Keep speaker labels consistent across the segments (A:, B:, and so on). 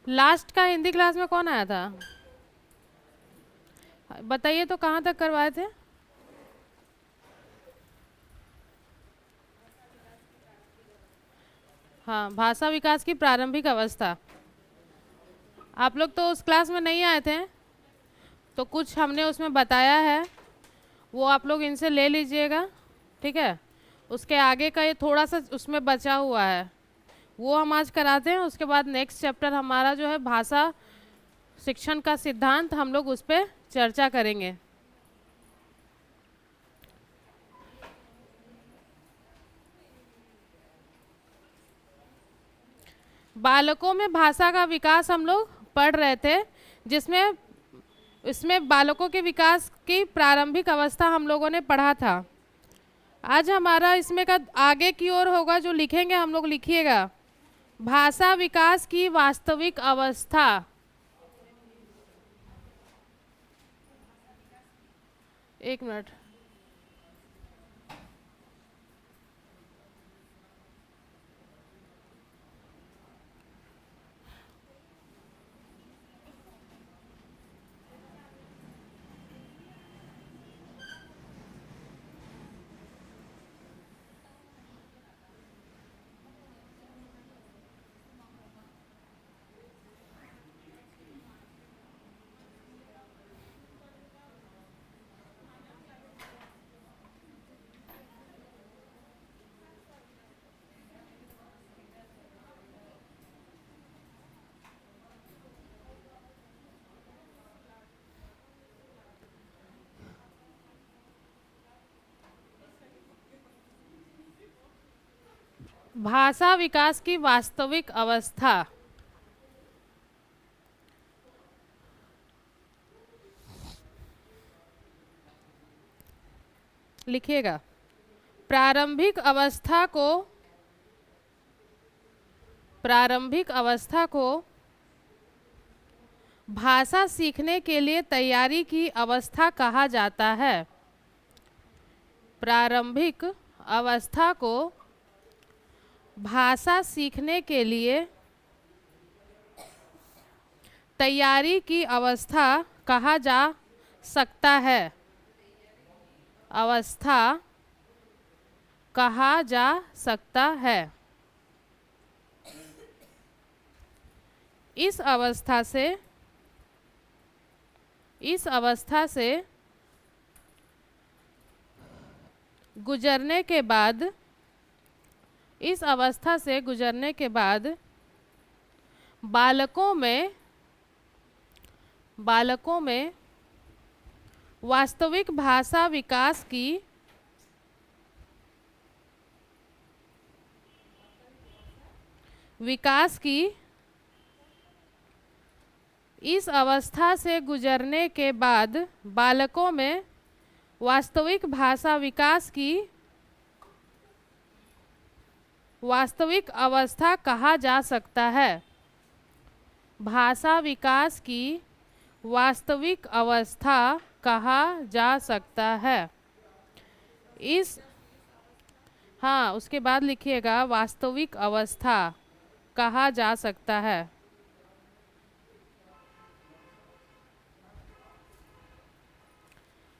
A: Last का Hindi class में कौन आया था? बताइए तो कहाँ तक करवाए थे? हाँ, भाषा विकास की प्रारंभिक अवस्था। आप लोग तो उस क्लास में नहीं आए थे, तो कुछ हमने उसमें बताया है, वो आप लोग इनसे ले लीजिएगा, ठीक है। उसके आगे का ये थोड़ा सा उसमें बचा हुआ है, वो हम आज कराते हैं। उसके बाद नेक्स्ट चैप्टर हमारा जो है भाषा शिक्षण का सिद्धांत, हम लोग उस पर चर्चा करेंगे। बालकों में भाषा का विकास हम लोग पढ़ रहे थे, जिसमें इसमें बालकों के विकास की प्रारंभिक अवस्था हम लोगों ने पढ़ा था। आज हमारा इसमें का आगे की ओर होगा, जो लिखेंगे हम लोग, लिखिएगा भाषा विकास की वास्तविक अवस्था। एक मिनट। भाषा विकास की वास्तविक अवस्था। लिखिएगा प्रारंभिक अवस्था को भाषा सीखने के लिए तैयारी की अवस्था कहा जाता है। प्रारंभिक अवस्था को भाषा सीखने के लिए तैयारी की अवस्था कहा जा सकता है। अवस्था कहा जा सकता है। इस अवस्था से गुजरने के बाद बालकों में वास्तविक भाषा विकास की इस अवस्था से गुजरने के बाद बालकों में वास्तविक भाषा विकास की वास्तविक अवस्था कहा जा सकता है। भाषा विकास की वास्तविक अवस्था कहा जा सकता है। इस हाँ, उसके बाद लिखिएगा वास्तविक अवस्था कहा जा सकता है।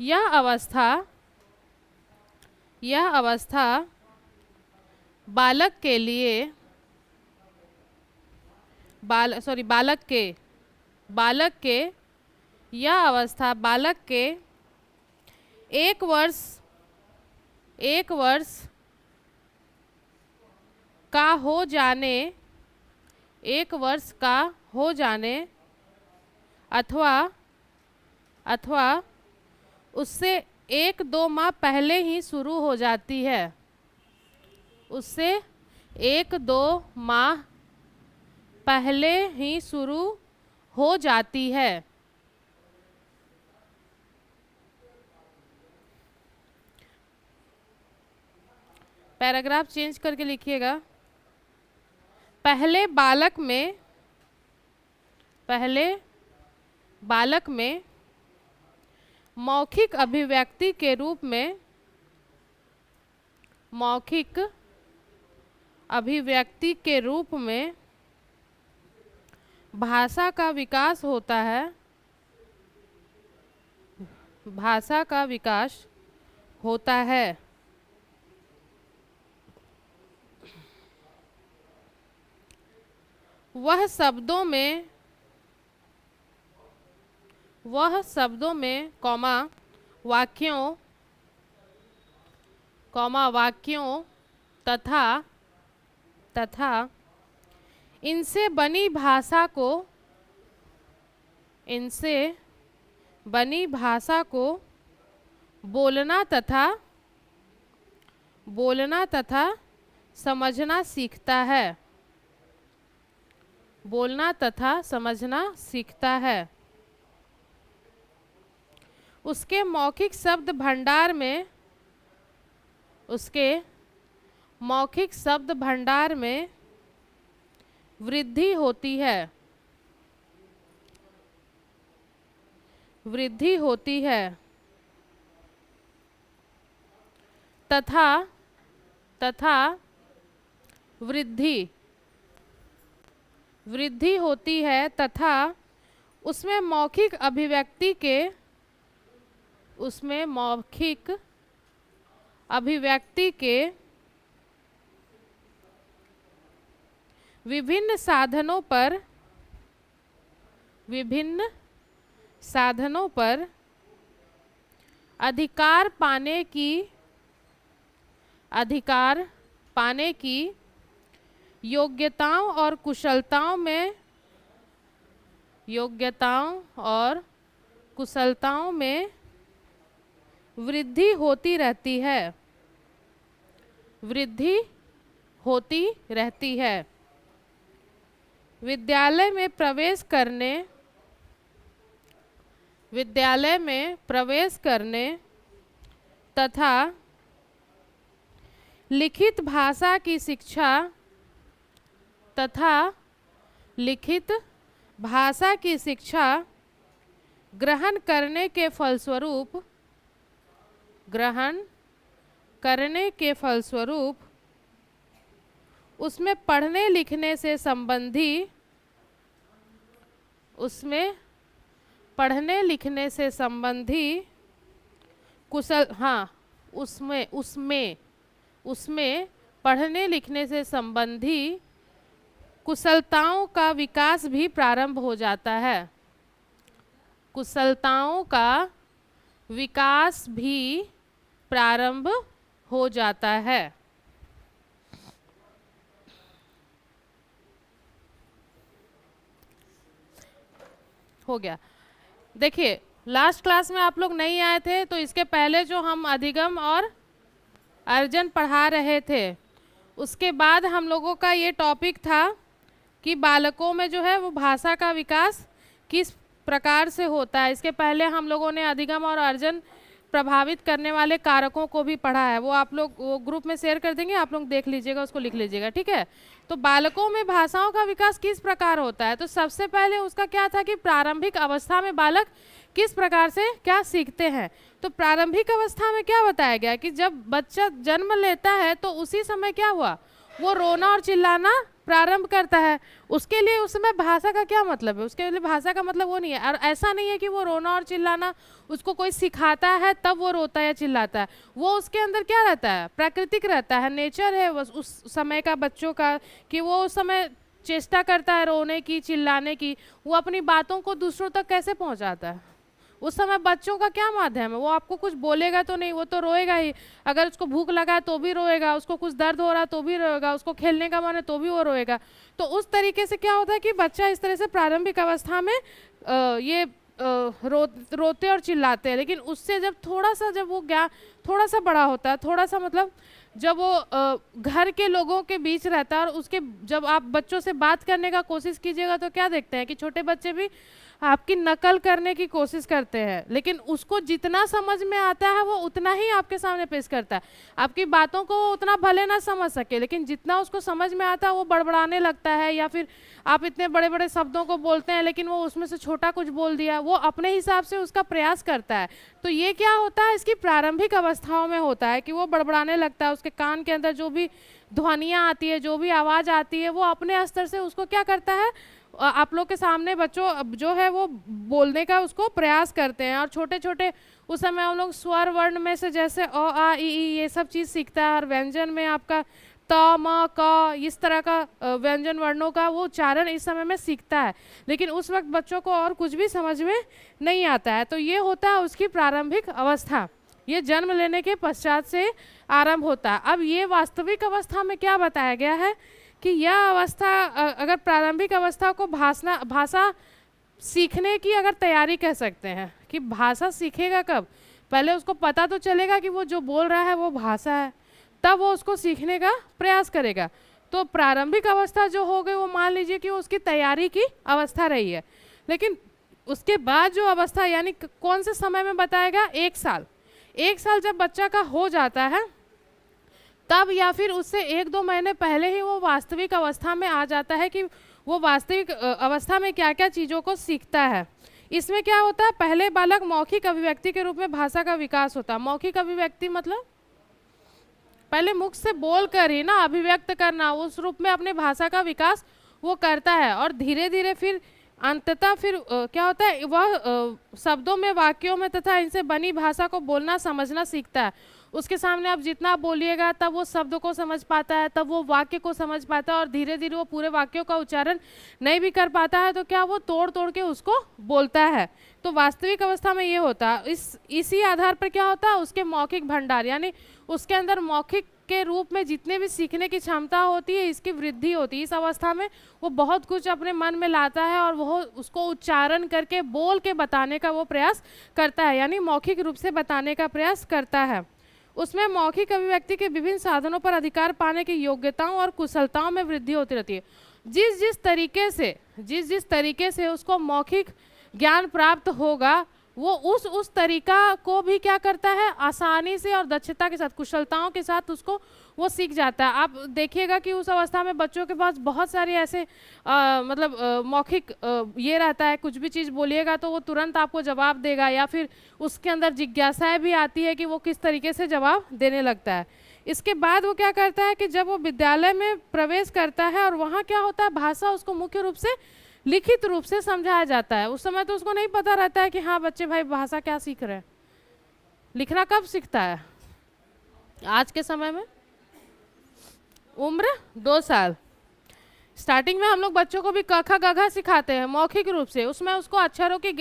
A: यह अवस्था बालक के यह अवस्था बालक के एक वर्ष का हो जाने अथवा उससे 1-2 माह पहले ही शुरू हो जाती है। उससे 1-2 माह पहले ही शुरू हो जाती है। पैराग्राफ चेंज करके लिखिएगा। पहले बालक में मौखिक अभिव्यक्ति के रूप में भाषा का विकास होता है, भाषा का विकास होता है। वह शब्दों में वाक्यों तथा इनसे बनी भाषा को बोलना तथा समझना सीखता है, बोलना तथा समझना सीखता है। उसके मौखिक शब्द भंडार में वृद्धि होती है तथा वृद्धि होती है तथा उसमें मौखिक अभिव्यक्ति के विभिन्न साधनों पर अधिकार पाने की योग्यताओं और कुशलताओं में वृद्धि होती रहती है। विद्यालय में प्रवेश करने तथा लिखित भाषा की शिक्षा ग्रहण करने के फलस्वरूप उसमें पढ़ने लिखने से संबंधी कुशलताओं का विकास भी प्रारंभ हो जाता है। कुशलताओं का विकास भी प्रारंभ हो जाता है। हो गया। देखिए, लास्ट क्लास में आप लोग नहीं आए थे, तो इसके पहले जो हम अधिगम और अर्जन पढ़ा रहे थे, उसके बाद हम लोगों का ये टॉपिक था कि बालकों में जो है वो भाषा का विकास किस प्रकार से होता है। इसके पहले हम लोगों ने अधिगम और अर्जन प्रभावित करने वाले कारकों को भी पढ़ा है। वो आप लोग वो ग्रुप में शेयर कर देंगे, आप लोग देख लीजिएगा, उसको लिख लीजिएगा, ठीक है। तो बालकों में भाषाओं का विकास किस प्रकार होता है, तो सबसे पहले उसका क्या था कि प्रारंभिक अवस्था में बालक किस प्रकार से क्या सीखते हैं। तो प्रारंभिक अवस्था में क्या बताया गया कि जब बच्चा जन्म लेता है तो उसी समय क्या हुआ, वो रोना और चिल्लाना प्रारंभ करता है। उसके लिए उस समय भाषा का क्या मतलब है, उसके लिए भाषा का मतलब वो नहीं है। और ऐसा नहीं है कि वो रोना और चिल्लाना उसको कोई सिखाता है तब वो रोता है या चिल्लाता है। वो उसके अंदर क्या रहता है, प्राकृतिक रहता है, नेचर है उस समय का बच्चों का, कि वो उस समय चेष्टा करता है रोने की, चिल्लाने की। वो अपनी बातों को दूसरों तक कैसे पहुँचाता है, उस समय बच्चों का क्या माध्यम है। वो आपको कुछ बोलेगा तो नहीं, वो तो रोएगा ही। अगर उसको भूख लगा है तो भी रोएगा, उसको कुछ दर्द हो रहा है तो भी रोएगा, उसको खेलने का मन है तो भी वो रोएगा। तो उस तरीके से क्या होता है कि बच्चा इस तरह से प्रारंभिक अवस्था में रोते और चिल्लाते हैं। लेकिन उससे जब थोड़ा सा बड़ा होता है, थोड़ा सा मतलब जब वो घर के लोगों के बीच रहता है, और उसके जब आप बच्चों से बात करने का कोशिश कीजिएगा तो क्या देखते हैं कि छोटे बच्चे भी आपकी नकल करने की कोशिश करते हैं। लेकिन उसको जितना समझ में आता है वो उतना ही आपके सामने पेश करता है। आपकी बातों को उतना भले ना समझ सके, लेकिन जितना उसको समझ में आता है वो बड़बड़ाने लगता है। या फिर आप इतने बड़े बड़े शब्दों को बोलते हैं लेकिन वो उसमें से छोटा कुछ बोल दिया, वो अपने हिसाब से उसका प्रयास करता है। तो ये क्या होता है, इसकी प्रारंभिक अवस्थाओं में होता है कि वो बड़बड़ाने लगता है। उसके कान के अंदर जो भी ध्वनियाँ आती है, जो भी आवाज़ आती है, वो अपने स्तर से उसको क्या करता है, आप लोग के सामने बच्चों अब जो है वो बोलने का उसको प्रयास करते हैं, और छोटे छोटे उस समय हम लोग स्वर वर्ण में से जैसे अ आ इ ई ये सब चीज़ सीखता है, और व्यंजन में आपका त म क इस तरह का व्यंजन वर्णों का वो उच्चारण इस समय में सीखता है। लेकिन उस वक्त बच्चों को और कुछ भी समझ में नहीं आता है। तो ये होता है उसकी प्रारंभिक अवस्था, ये जन्म लेने के पश्चात से आरंभ होता है। अब ये वास्तविक अवस्था में क्या बताया गया है कि यह अवस्था अगर प्रारंभिक अवस्था को भाषा सीखने की अगर तैयारी कह सकते हैं कि भाषा सीखेगा कब, पहले उसको पता तो चलेगा कि वो जो बोल रहा है वो भाषा है, तब वो उसको सीखने का प्रयास करेगा। तो प्रारंभिक अवस्था जो हो गई वो मान लीजिए कि उसकी तैयारी की अवस्था रही है। लेकिन उसके बाद जो अवस्था यानी कौन से समय में बताएगा, 1 साल। 1 साल जब बच्चा का हो जाता है तब या फिर उससे 1-2 महीने पहले ही वो वास्तविक अवस्था में आ जाता है कि वो वास्तविक अवस्था में क्या क्या चीज़ों को सीखता है। इसमें क्या होता है, पहले बालक मौखिक अभिव्यक्ति के रूप में भाषा का विकास होता है। मौखिक अभिव्यक्ति मतलब पहले मुख से बोल कर ही ना अभिव्यक्त करना, उस रूप में अपने भाषा का विकास वो करता है, और धीरे धीरे फिर अंततः फिर क्या होता है, वह शब्दों में, वाक्यों में तथा इनसे बनी भाषा को बोलना समझना सीखता है। उसके सामने आप जितना बोलिएगा तब वो शब्द को समझ पाता है, तब वो वाक्य को समझ पाता है, और धीरे धीरे वो पूरे वाक्यों का उच्चारण नहीं भी कर पाता है तो क्या वो तोड़ तोड़ के उसको बोलता है। तो वास्तविक अवस्था में ये होता है। इसी आधार पर क्या होता है, उसके मौखिक भंडार यानी उसके अंदर मौखिक के रूप में जितने भी सीखने की क्षमता होती है इसकी वृद्धि होती है। इस अवस्था में वो बहुत कुछ अपने मन में लाता है और वो उसको उच्चारण करके बोल के बताने का वो प्रयास करता है, यानी मौखिक रूप से बताने का प्रयास करता है। उसमें मौखिक अभिव्यक्ति के विभिन्न साधनों पर अधिकार पाने की योग्यताओं और कुशलताओं में वृद्धि होती रहती है। जिस तरीके से उसको मौखिक ज्ञान प्राप्त होगा वो उस तरीका को भी क्या करता है, आसानी से और दक्षता के साथ, कुशलताओं के साथ उसको वो सीख जाता है। आप देखिएगा कि उस अवस्था में बच्चों के पास बहुत सारे ऐसे मौखिक ये रहता है, कुछ भी चीज़ बोलिएगा तो वो तुरंत आपको जवाब देगा, या फिर उसके अंदर जिज्ञासाएं भी आती है कि वो किस तरीके से जवाब देने लगता है। इसके बाद वो क्या करता है कि जब वो विद्यालय में प्रवेश करता है और वहाँ क्या होता है, भाषा उसको मुख्य रूप से लिखित रूप से समझाया जाता है। उस समय तो उसको नहीं पता रहता है कि हाँ बच्चे भाई भाषा क्या सीख रहे हैं। लिखना कब सीखता है आज के समय में, उम्र 2 साल। स्टार्टिंग में हम लोग बच्चों को भी क ख ग घ सिखाते हैं मौखिक रूप से, उसमें उसको अक्षरों की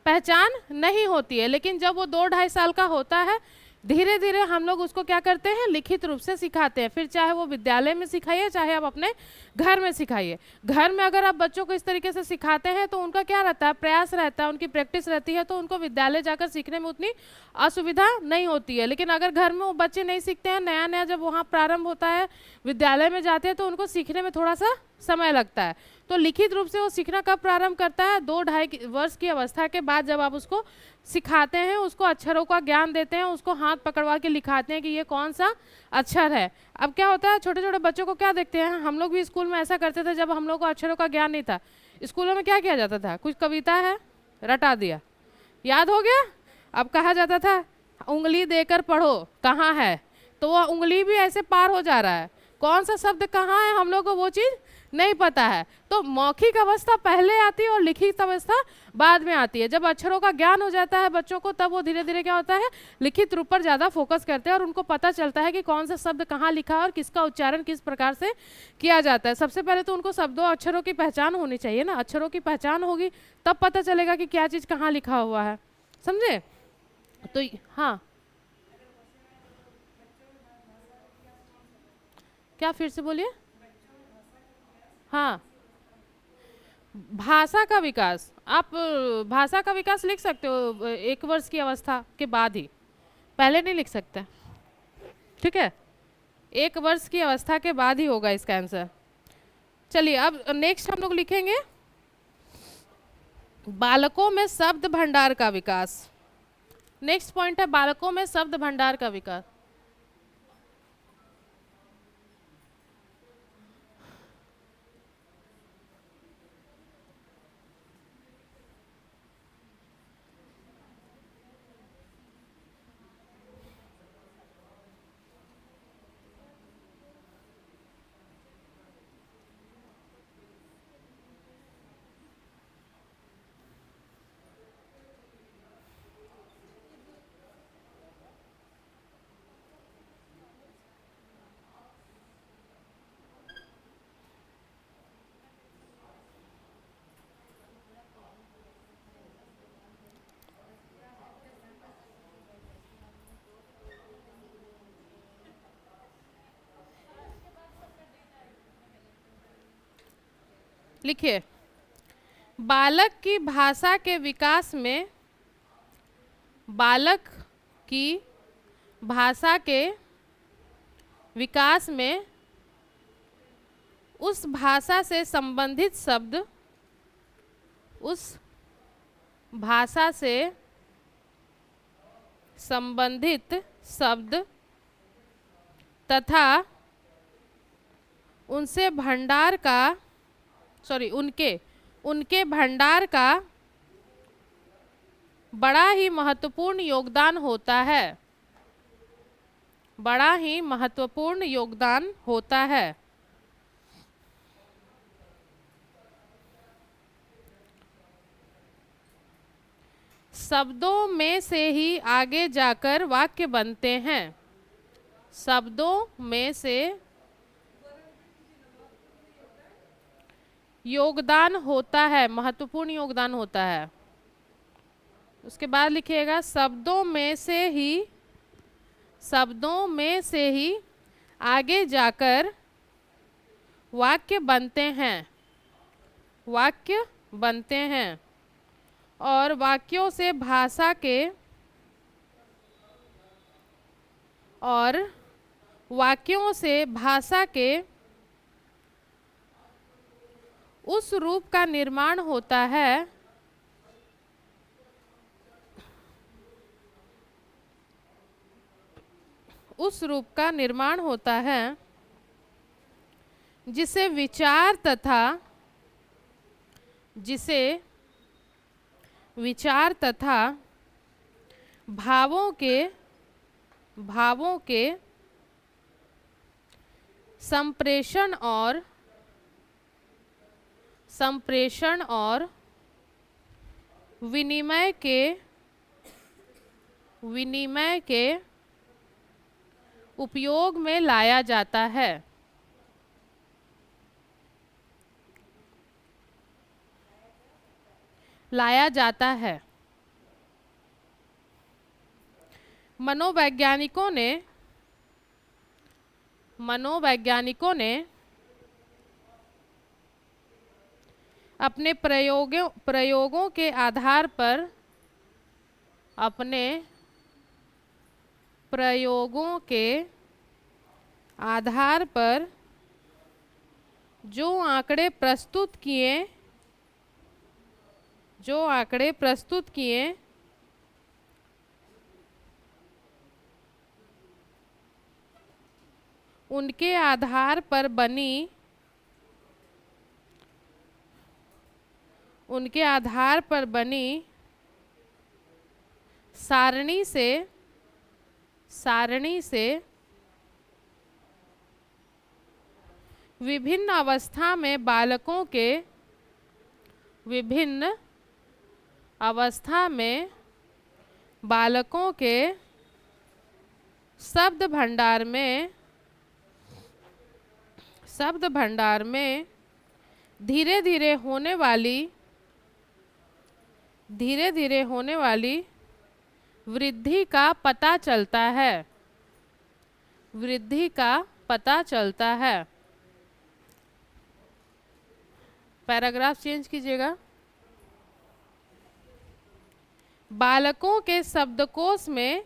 A: पहचान नहीं होती है। लेकिन जब वो 2-2.5 साल का होता है धीरे धीरे हम लोग उसको क्या करते हैं, लिखित रूप से सिखाते हैं। फिर चाहे वो विद्यालय में सिखाइए चाहे आप अपने घर में सिखाइए। घर में अगर आप बच्चों को इस तरीके से सिखाते हैं तो उनका क्या रहता है, प्रयास रहता है, उनकी प्रैक्टिस रहती है, तो उनको विद्यालय जाकर सीखने में उतनी असुविधा नहीं होती है। लेकिन अगर घर में वो बच्चे नहीं सीखते हैं, नया नया जब वहाँ प्रारंभ होता है, विद्यालय में जाते हैं, तो उनको सीखने में थोड़ा सा समय लगता है। तो लिखित रूप से वो सीखना कब प्रारंभ करता है, 2-2.5 वर्ष की अवस्था के बाद जब आप उसको सिखाते हैं, उसको अक्षरों का ज्ञान देते हैं, उसको हाथ पकड़वा के लिखाते हैं कि ये कौन सा अक्षर है। अब क्या होता है, छोटे छोटे बच्चों को क्या देखते हैं, हम लोग भी स्कूल में ऐसा करते थे जब हम लोग को अक्षरों का ज्ञान नहीं था। स्कूलों में क्या किया जाता था, कुछ कविता है रटा दिया, याद हो गया। अब कहा जाता था उंगली देकर पढ़ो कहाँ है, तो वह उंगली भी ऐसे पार हो जा रहा है, कौन सा शब्द कहाँ है हम लोग को वो चीज़ नहीं पता है। तो मौखिक अवस्था पहले आती है और लिखित अवस्था बाद में आती है। जब अक्षरों का ज्ञान हो जाता है बच्चों को, तब वो धीरे धीरे क्या होता है, लिखित रूप पर ज़्यादा फोकस करते हैं और उनको पता चलता है कि कौन सा शब्द कहाँ लिखा है और किसका उच्चारण किस प्रकार से किया जाता है। सबसे पहले तो उनको शब्दों अक्षरों की पहचान होनी चाहिए ना, अक्षरों की पहचान होगी तब पता चलेगा कि क्या चीज़ कहाँ लिखा हुआ है, समझे। तो हाँ, क्या फिर से बोलिए। हाँ, भाषा का विकास, आप भाषा का विकास लिख सकते हो 1 वर्ष की अवस्था के बाद ही, पहले नहीं लिख सकते, ठीक है। 1 वर्ष की अवस्था के बाद ही होगा इसका आंसर। चलिए अब नेक्स्ट हम लोग लिखेंगे बालकों में शब्द भंडार का विकास। नेक्स्ट पॉइंट है बालकों में शब्द भंडार का विकास। लिखिए, बालक की भाषा के विकास में, बालक की भाषा के विकास में उस भाषा से संबंधित शब्द, उस भाषा से संबंधित शब्द तथा उनसे भंडार का उनके भंडार का बड़ा ही महत्वपूर्ण योगदान होता है, बड़ा ही महत्वपूर्ण योगदान होता है। शब्दों में से ही आगे जाकर वाक्य बनते हैं, शब्दों में से योगदान होता है, महत्वपूर्ण योगदान होता है। उसके बाद लिखिएगा, शब्दों में से ही आगे जाकर वाक्य बनते हैं, वाक्य बनते हैं और वाक्यों से भाषा के उस रूप का निर्माण होता है, उस रूप का निर्माण होता है जिसे विचार तथा भावों के संप्रेषण और विनिमय के उपयोग में लाया जाता है। मनोवैज्ञानिकों ने अपने प्रयोगों के आधार पर जो आंकड़े प्रस्तुत किए उनके आधार पर बनी सारणी से विभिन्न अवस्था में बालकों के शब्द भंडार में धीरे धीरे होने वाली वृद्धि का पता चलता है। पैराग्राफ चेंज कीजिएगा। बालकों के शब्दकोश में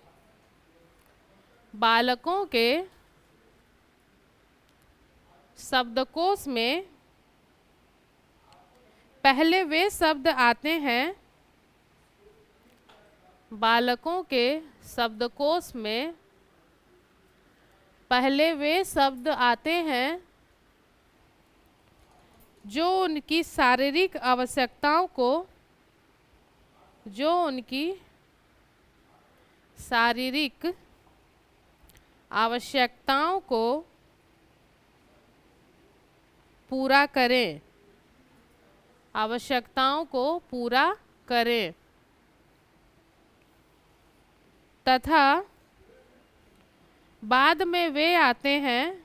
A: पहले वे शब्द आते हैं, बालकों के शब्दकोश में पहले वे शब्द आते हैं जो उनकी शारीरिक आवश्यकताओं को पूरा करें तथा बाद में वे आते हैं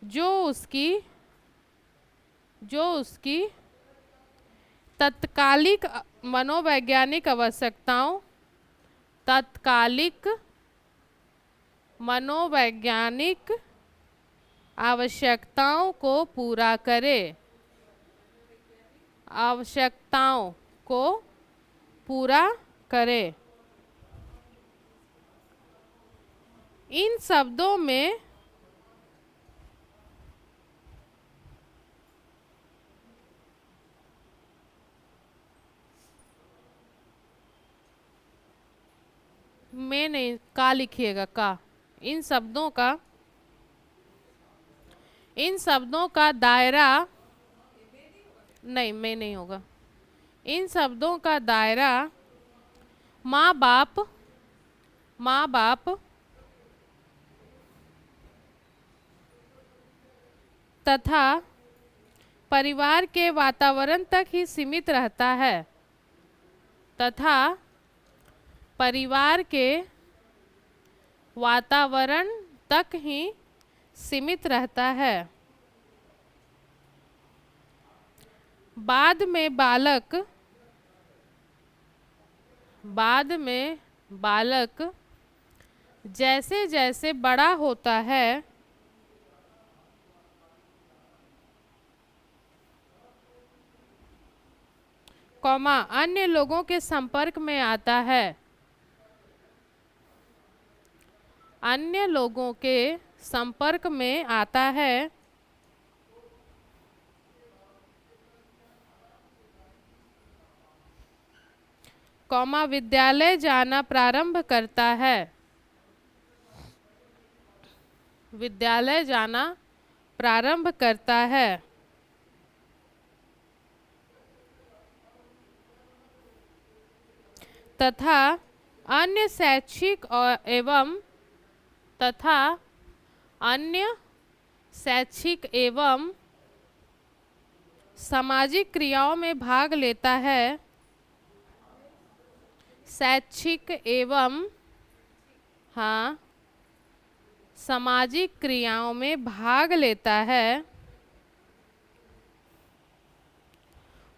A: जो उसकी तत्कालिक मनोवैज्ञानिक आवश्यकताओं को पूरा करे, आवश्यकताओं को पूरा करे। इन शब्दों में में नहीं, का लिखिएगा, का। इन शब्दों का दायरा, नहीं में नहीं होगा। इन शब्दों का दायरा माँ बाप तथा परिवार के वातावरण तक ही सीमित रहता है, तथा परिवार के वातावरण तक ही सीमित रहता है। बाद में बालक जैसे जैसे बड़ा होता है, कौमा अन्य लोगों के संपर्क में आता है, अन्य लोगों के संपर्क में आता है, कौमा विद्यालय जाना प्रारंभ करता है, विद्यालय जाना प्रारंभ करता है, तथा अन्य शैक्षिक एवं सामाजिक क्रियाओं में भाग लेता है, शैक्षिक एवं सामाजिक क्रियाओं में भाग लेता है।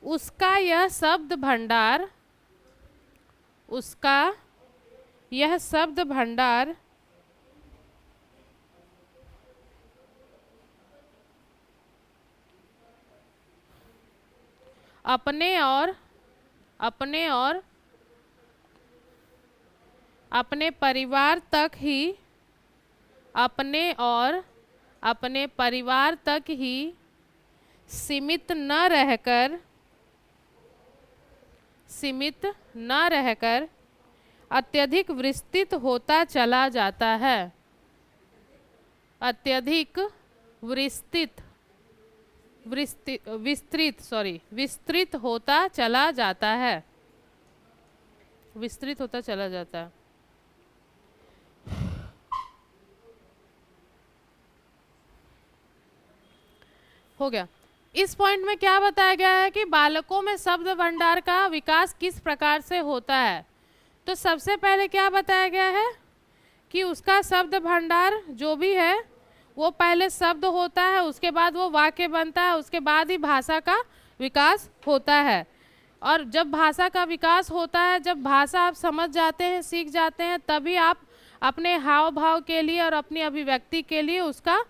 A: उसका यह शब्द भंडार अपने परिवार तक ही सीमित न रहकर अत्यधिक विस्तृत होता चला जाता है, अत्यधिक विस्तृत होता चला जाता है, विस्तृत होता चला जाता है। हो गया। इस पॉइंट में क्या बताया गया है कि बालकों में शब्द भंडार का विकास किस प्रकार से होता है। तो सबसे पहले क्या बताया गया है कि उसका शब्द भंडार जो भी है वो पहले शब्द होता है, उसके बाद वो वाक्य बनता है, उसके बाद ही भाषा का विकास होता है। और जब भाषा का विकास होता है, जब भाषा आप समझ जाते हैं, सीख जाते हैं, तभी आप अपने हाव भाव के लिए और अपनी अभिव्यक्ति के लिए उसका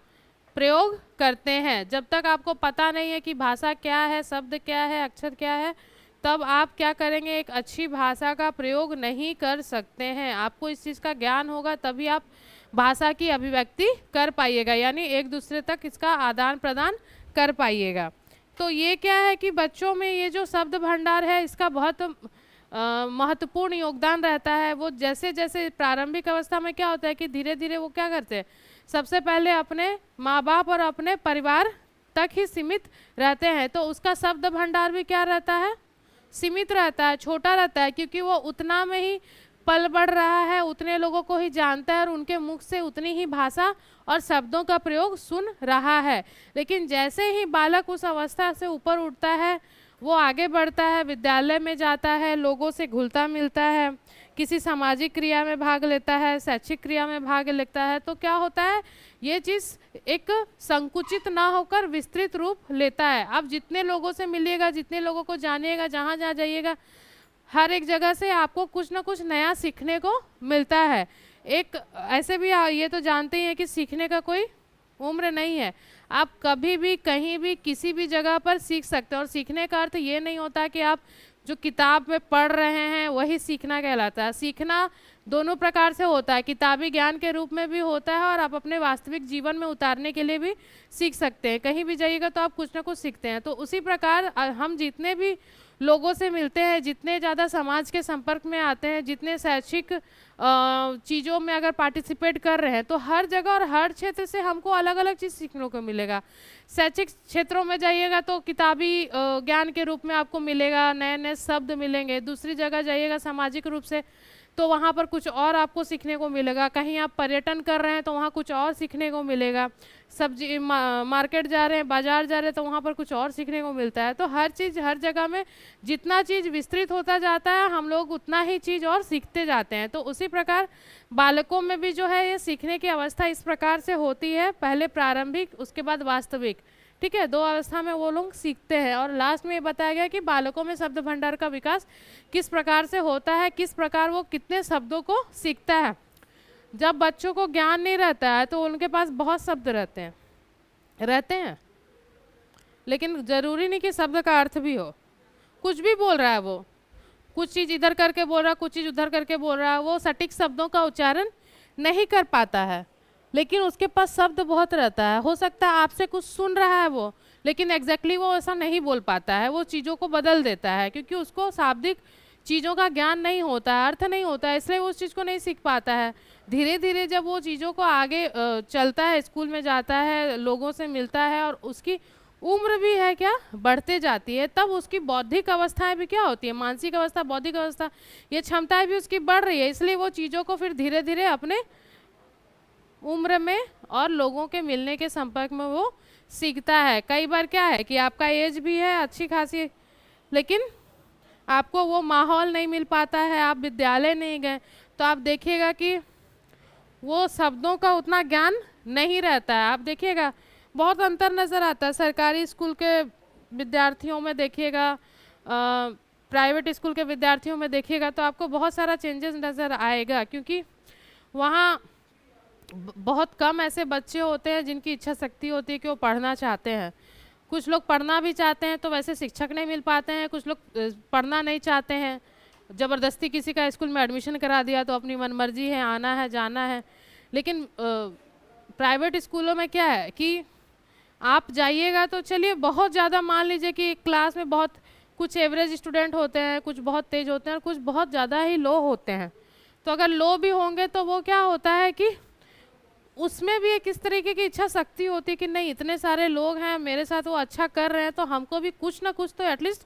A: प्रयोग करते हैं। जब तक आपको पता नहीं है कि भाषा क्या है, शब्द क्या है, अक्षर क्या है, तब आप क्या करेंगे, एक अच्छी भाषा का प्रयोग नहीं कर सकते हैं। आपको इस चीज़ का ज्ञान होगा तभी आप भाषा की अभिव्यक्ति कर पाइएगा, यानी एक दूसरे तक इसका आदान प्रदान कर पाइएगा। तो ये क्या है कि बच्चों में ये जो शब्द भंडार है इसका बहुत महत्वपूर्ण योगदान रहता है। वो जैसे जैसे प्रारंभिक अवस्था में क्या होता है कि धीरे धीरे वो क्या करते हैं, सबसे पहले अपने माँ बाप और अपने परिवार तक ही सीमित रहते हैं, तो उसका शब्द भंडार भी क्या रहता है, सीमित रहता है, छोटा रहता है, क्योंकि वो उतना में ही पल बढ़ रहा है, उतने लोगों को ही जानता है और उनके मुख से उतनी ही भाषा और शब्दों का प्रयोग सुन रहा है। लेकिन जैसे ही बालक उस अवस्था से ऊपर उठता है, वो आगे बढ़ता है, विद्यालय में जाता है, लोगों से घुलता मिलता है, किसी सामाजिक क्रिया में भाग लेता है, शैक्षिक क्रिया में भाग लेता है, तो क्या होता है, ये चीज़ एक संकुचित ना होकर विस्तृत रूप लेता है। आप जितने लोगों से मिलिएगा, जितने लोगों को जानिएगा, जहाँ जहाँ जाइएगा, हर एक जगह से आपको कुछ ना कुछ नया सीखने को मिलता है। एक ऐसे भी ये तो जानते ही हैं कि सीखने का कोई उम्र नहीं है। आप कभी भी कहीं भी किसी भी जगह पर सीख सकते हैं। और सीखने का अर्थ ये नहीं होता कि आप जो किताब में पढ़ रहे हैं वही सीखना कहलाता है। सीखना दोनों प्रकार से होता है, किताबी ज्ञान के रूप में भी होता है और आप अपने वास्तविक जीवन में उतारने के लिए भी सीख सकते हैं। कहीं भी जाइएगा तो आप कुछ ना कुछ सीखते हैं। तो उसी प्रकार हम जितने भी लोगों से मिलते हैं, जितने ज़्यादा समाज के संपर्क में आते हैं, जितने शैक्षिक चीज़ों में अगर पार्टिसिपेट कर रहे हैं, तो हर जगह और हर क्षेत्र से हमको अलग अलग चीज़ सीखने को मिलेगा। शैक्षिक क्षेत्रों में जाइएगा तो किताबी ज्ञान के रूप में आपको मिलेगा, नए नए शब्द मिलेंगे। दूसरी जगह जाइएगा सामाजिक रूप से तो वहाँ पर कुछ और आपको सीखने को मिलेगा। कहीं आप पर्यटन कर रहे हैं तो वहाँ कुछ और सीखने को मिलेगा। सब्जी मार्केट जा रहे हैं, बाजार जा रहे हैं, तो वहाँ पर कुछ और सीखने को मिलता है। तो हर चीज़ हर जगह में जितना चीज़ विस्तृत होता जाता है, हम लोग उतना ही चीज़ और सीखते जाते हैं। तो उसी प्रकार बालकों में भी जो है ये सीखने की अवस्था इस प्रकार से होती है, पहले प्रारंभिक, उसके बाद वास्तविक। ठीक है, 2 अवस्था में वो लोग सीखते हैं। और लास्ट में ये बताया गया कि बालकों में शब्द भंडार का विकास किस प्रकार से होता है, किस प्रकार वो कितने शब्दों को सीखता है। जब बच्चों को ज्ञान नहीं रहता है तो उनके पास बहुत शब्द रहते हैं, लेकिन ज़रूरी नहीं कि शब्द का अर्थ भी हो। कुछ भी बोल रहा है वो, कुछ चीज़ इधर करके बोल रहा है, कुछ चीज़ उधर करके बोल रहा है, वो सटीक शब्दों का उच्चारण नहीं कर पाता है, लेकिन उसके पास शब्द बहुत रहता है। हो सकता है आपसे कुछ सुन रहा है वो, लेकिन एग्जैक्टली वो ऐसा नहीं बोल पाता है, वो चीज़ों को बदल देता है, क्योंकि उसको शाब्दिक चीज़ों का ज्ञान नहीं होता है, अर्थ नहीं होता है, इसलिए वो उस चीज़ को नहीं सीख पाता है। धीरे धीरे जब वो चीज़ों को आगे चलता है, स्कूल में जाता है, लोगों से मिलता है और उसकी उम्र भी है क्या बढ़ते जाती है, तब उसकी बौद्धिक अवस्थाएं भी क्या होती है, मानसिक अवस्था, बौद्धिक अवस्था, ये क्षमताएं भी उसकी बढ़ रही है। इसलिए वो चीज़ों को फिर धीरे धीरे अपने उम्र में और लोगों के मिलने के संपर्क में वो सीखता है। कई बार क्या है कि आपका एज भी है अच्छी खासी, लेकिन आपको वो माहौल नहीं मिल पाता है, आप विद्यालय नहीं गए, तो आप देखिएगा कि वो शब्दों का उतना ज्ञान नहीं रहता है। आप देखिएगा बहुत अंतर नज़र आता है। सरकारी स्कूल के विद्यार्थियों में देखिएगा, प्राइवेट स्कूल के विद्यार्थियों में देखिएगा, तो आपको बहुत सारा चेंजेस नज़र आएगा, क्योंकि वहाँ बहुत कम ऐसे बच्चे होते हैं जिनकी इच्छा शक्ति होती है कि वो पढ़ना चाहते हैं। कुछ लोग पढ़ना भी चाहते हैं तो वैसे शिक्षक नहीं मिल पाते हैं, कुछ लोग पढ़ना नहीं चाहते हैं, ज़बरदस्ती किसी का स्कूल में एडमिशन करा दिया तो अपनी मनमर्जी है, आना है जाना है। लेकिन प्राइवेट स्कूलों में क्या है कि आप जाइएगा तो चलिए, बहुत ज़्यादा मान लीजिए कि क्लास में बहुत कुछ एवरेज स्टूडेंट होते हैं, कुछ बहुत तेज होते हैं और कुछ बहुत ज़्यादा ही लो होते हैं। तो अगर लो भी होंगे तो वो क्या होता है कि उसमें भी एक इस तरीके की इच्छा शक्ति होती है कि नहीं, इतने सारे लोग हैं मेरे साथ, वो अच्छा कर रहे हैं तो हमको भी कुछ ना कुछ तो एटलीस्ट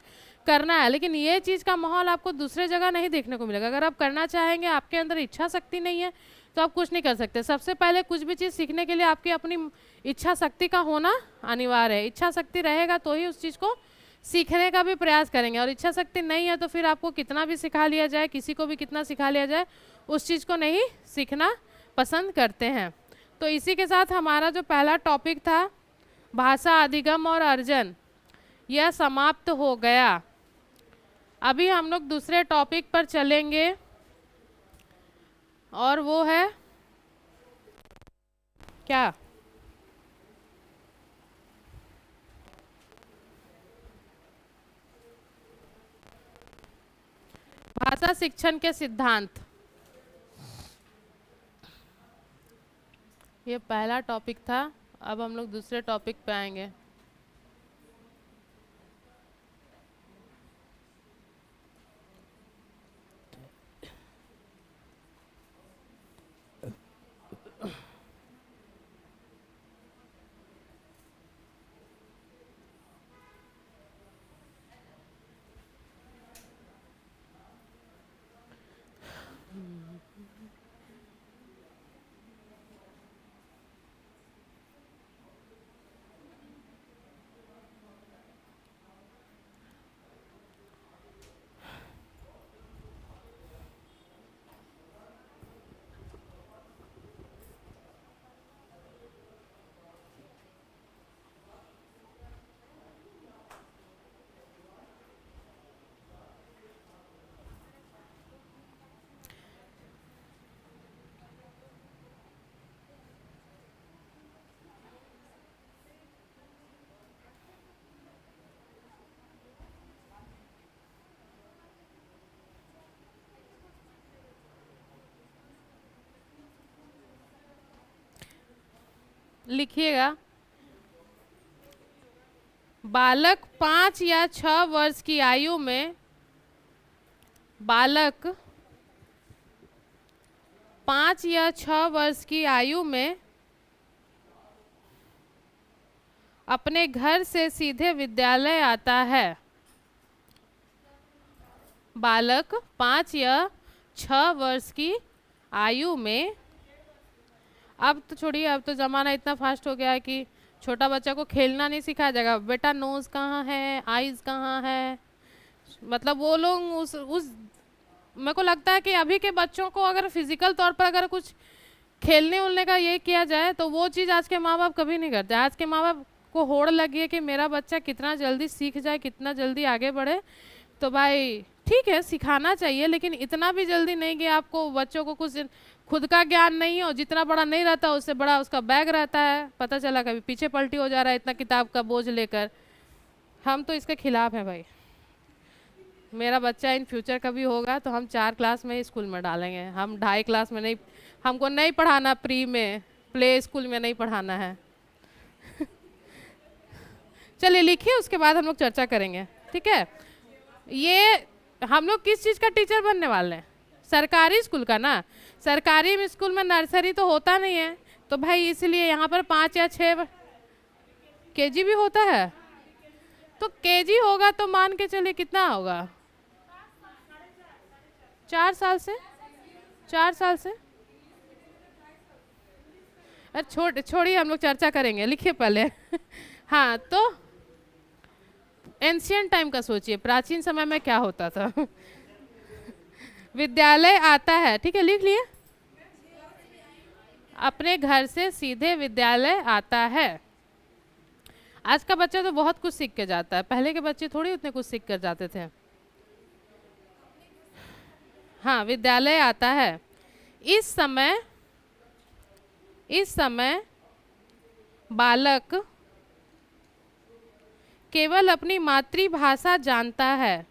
A: करना है। लेकिन ये चीज़ का माहौल आपको दूसरे जगह नहीं देखने को मिलेगा। अगर आप करना चाहेंगे, आपके अंदर इच्छा शक्ति नहीं है, तो आप कुछ नहीं कर सकते। सबसे पहले कुछ भी चीज़ सीखने के लिए आपकी अपनी इच्छा शक्ति का होना अनिवार्य है। इच्छा शक्ति रहेगा तो ही उस चीज़ को सीखने का भी प्रयास करेंगे, और इच्छा शक्ति नहीं है तो फिर आपको कितना भी सिखा लिया जाए, किसी को भी कितना सिखा लिया जाए, उस चीज़ को नहीं सीखना पसंद करते हैं। तो इसी के साथ हमारा जो पहला टॉपिक था भाषा अधिगम और अर्जन, यह समाप्त हो गया। अभी हम लोग दूसरे टॉपिक पर चलेंगे और वो है क्या, भाषा शिक्षण के सिद्धांत। ये पहला टॉपिक था, अब हम लोग दूसरे टॉपिक पे आएंगे। लिखिएगा। बालक 5 या 6 वर्ष की आयु में, बालक 5 या 6 वर्ष की आयु में अपने घर से सीधे विद्यालय आता है। बालक 5 या 6 वर्ष की आयु में, अब तो छोड़िए, अब तो ज़माना इतना फास्ट हो गया है कि छोटा बच्चा को खेलना नहीं सिखाया जाएगा। बेटा नोज़ कहाँ है, आईज़ कहाँ है, मतलब वो लोग उस मेरे को लगता है कि अभी के बच्चों को अगर फिजिकल तौर पर अगर कुछ खेलने उलने का ये किया जाए तो वो चीज़ आज के माँ बाप कभी नहीं करते। आज के माँ बाप को होड़ लगी है कि मेरा बच्चा कितना जल्दी सीख जाए, कितना जल्दी आगे बढ़े। तो भाई ठीक है, सिखाना चाहिए, लेकिन इतना भी जल्दी नहीं कि आपको बच्चों को कुछ खुद का ज्ञान नहीं हो। जितना बड़ा नहीं रहता उससे बड़ा उसका बैग रहता है, पता चला कभी पीछे पलटी हो जा रहा है इतना किताब का बोझ लेकर। हम तो इसके खिलाफ हैं भाई। मेरा बच्चा इन फ्यूचर कभी होगा तो हम 4 क्लास में ही स्कूल में डालेंगे, हम 2.5 क्लास में नहीं। हमको नहीं पढ़ाना प्री में, प्ले स्कूल में नहीं पढ़ाना है। चलिए लिखिए, उसके बाद हम लोग चर्चा करेंगे, ठीक है। ये हम लोग किस चीज़ का टीचर बनने वाले हैं? सरकारी स्कूल का ना। सरकारी स्कूल में नर्सरी तो होता नहीं है, तो भाई इसलिए यहाँ पर 5 या 6 केजी भी होता है। तो केजी होगा तो मान के चलिए कितना होगा, 4 साल से, 4 साल से। अरे छोड़िए, हम लोग चर्चा करेंगे, लिखिए पहले। हाँ, तो एंशियंट टाइम का सोचिए, प्राचीन समय में क्या होता था। विद्यालय आता है, ठीक है, लिख लिए। अपने घर से सीधे विद्यालय आता है। आज का बच्चा तो बहुत कुछ सीख के जाता है, पहले के बच्चे थोड़ी उतने कुछ सीख कर जाते थे। हाँ, विद्यालय आता है। इस समय बालक केवल अपनी मातृभाषा जानता है।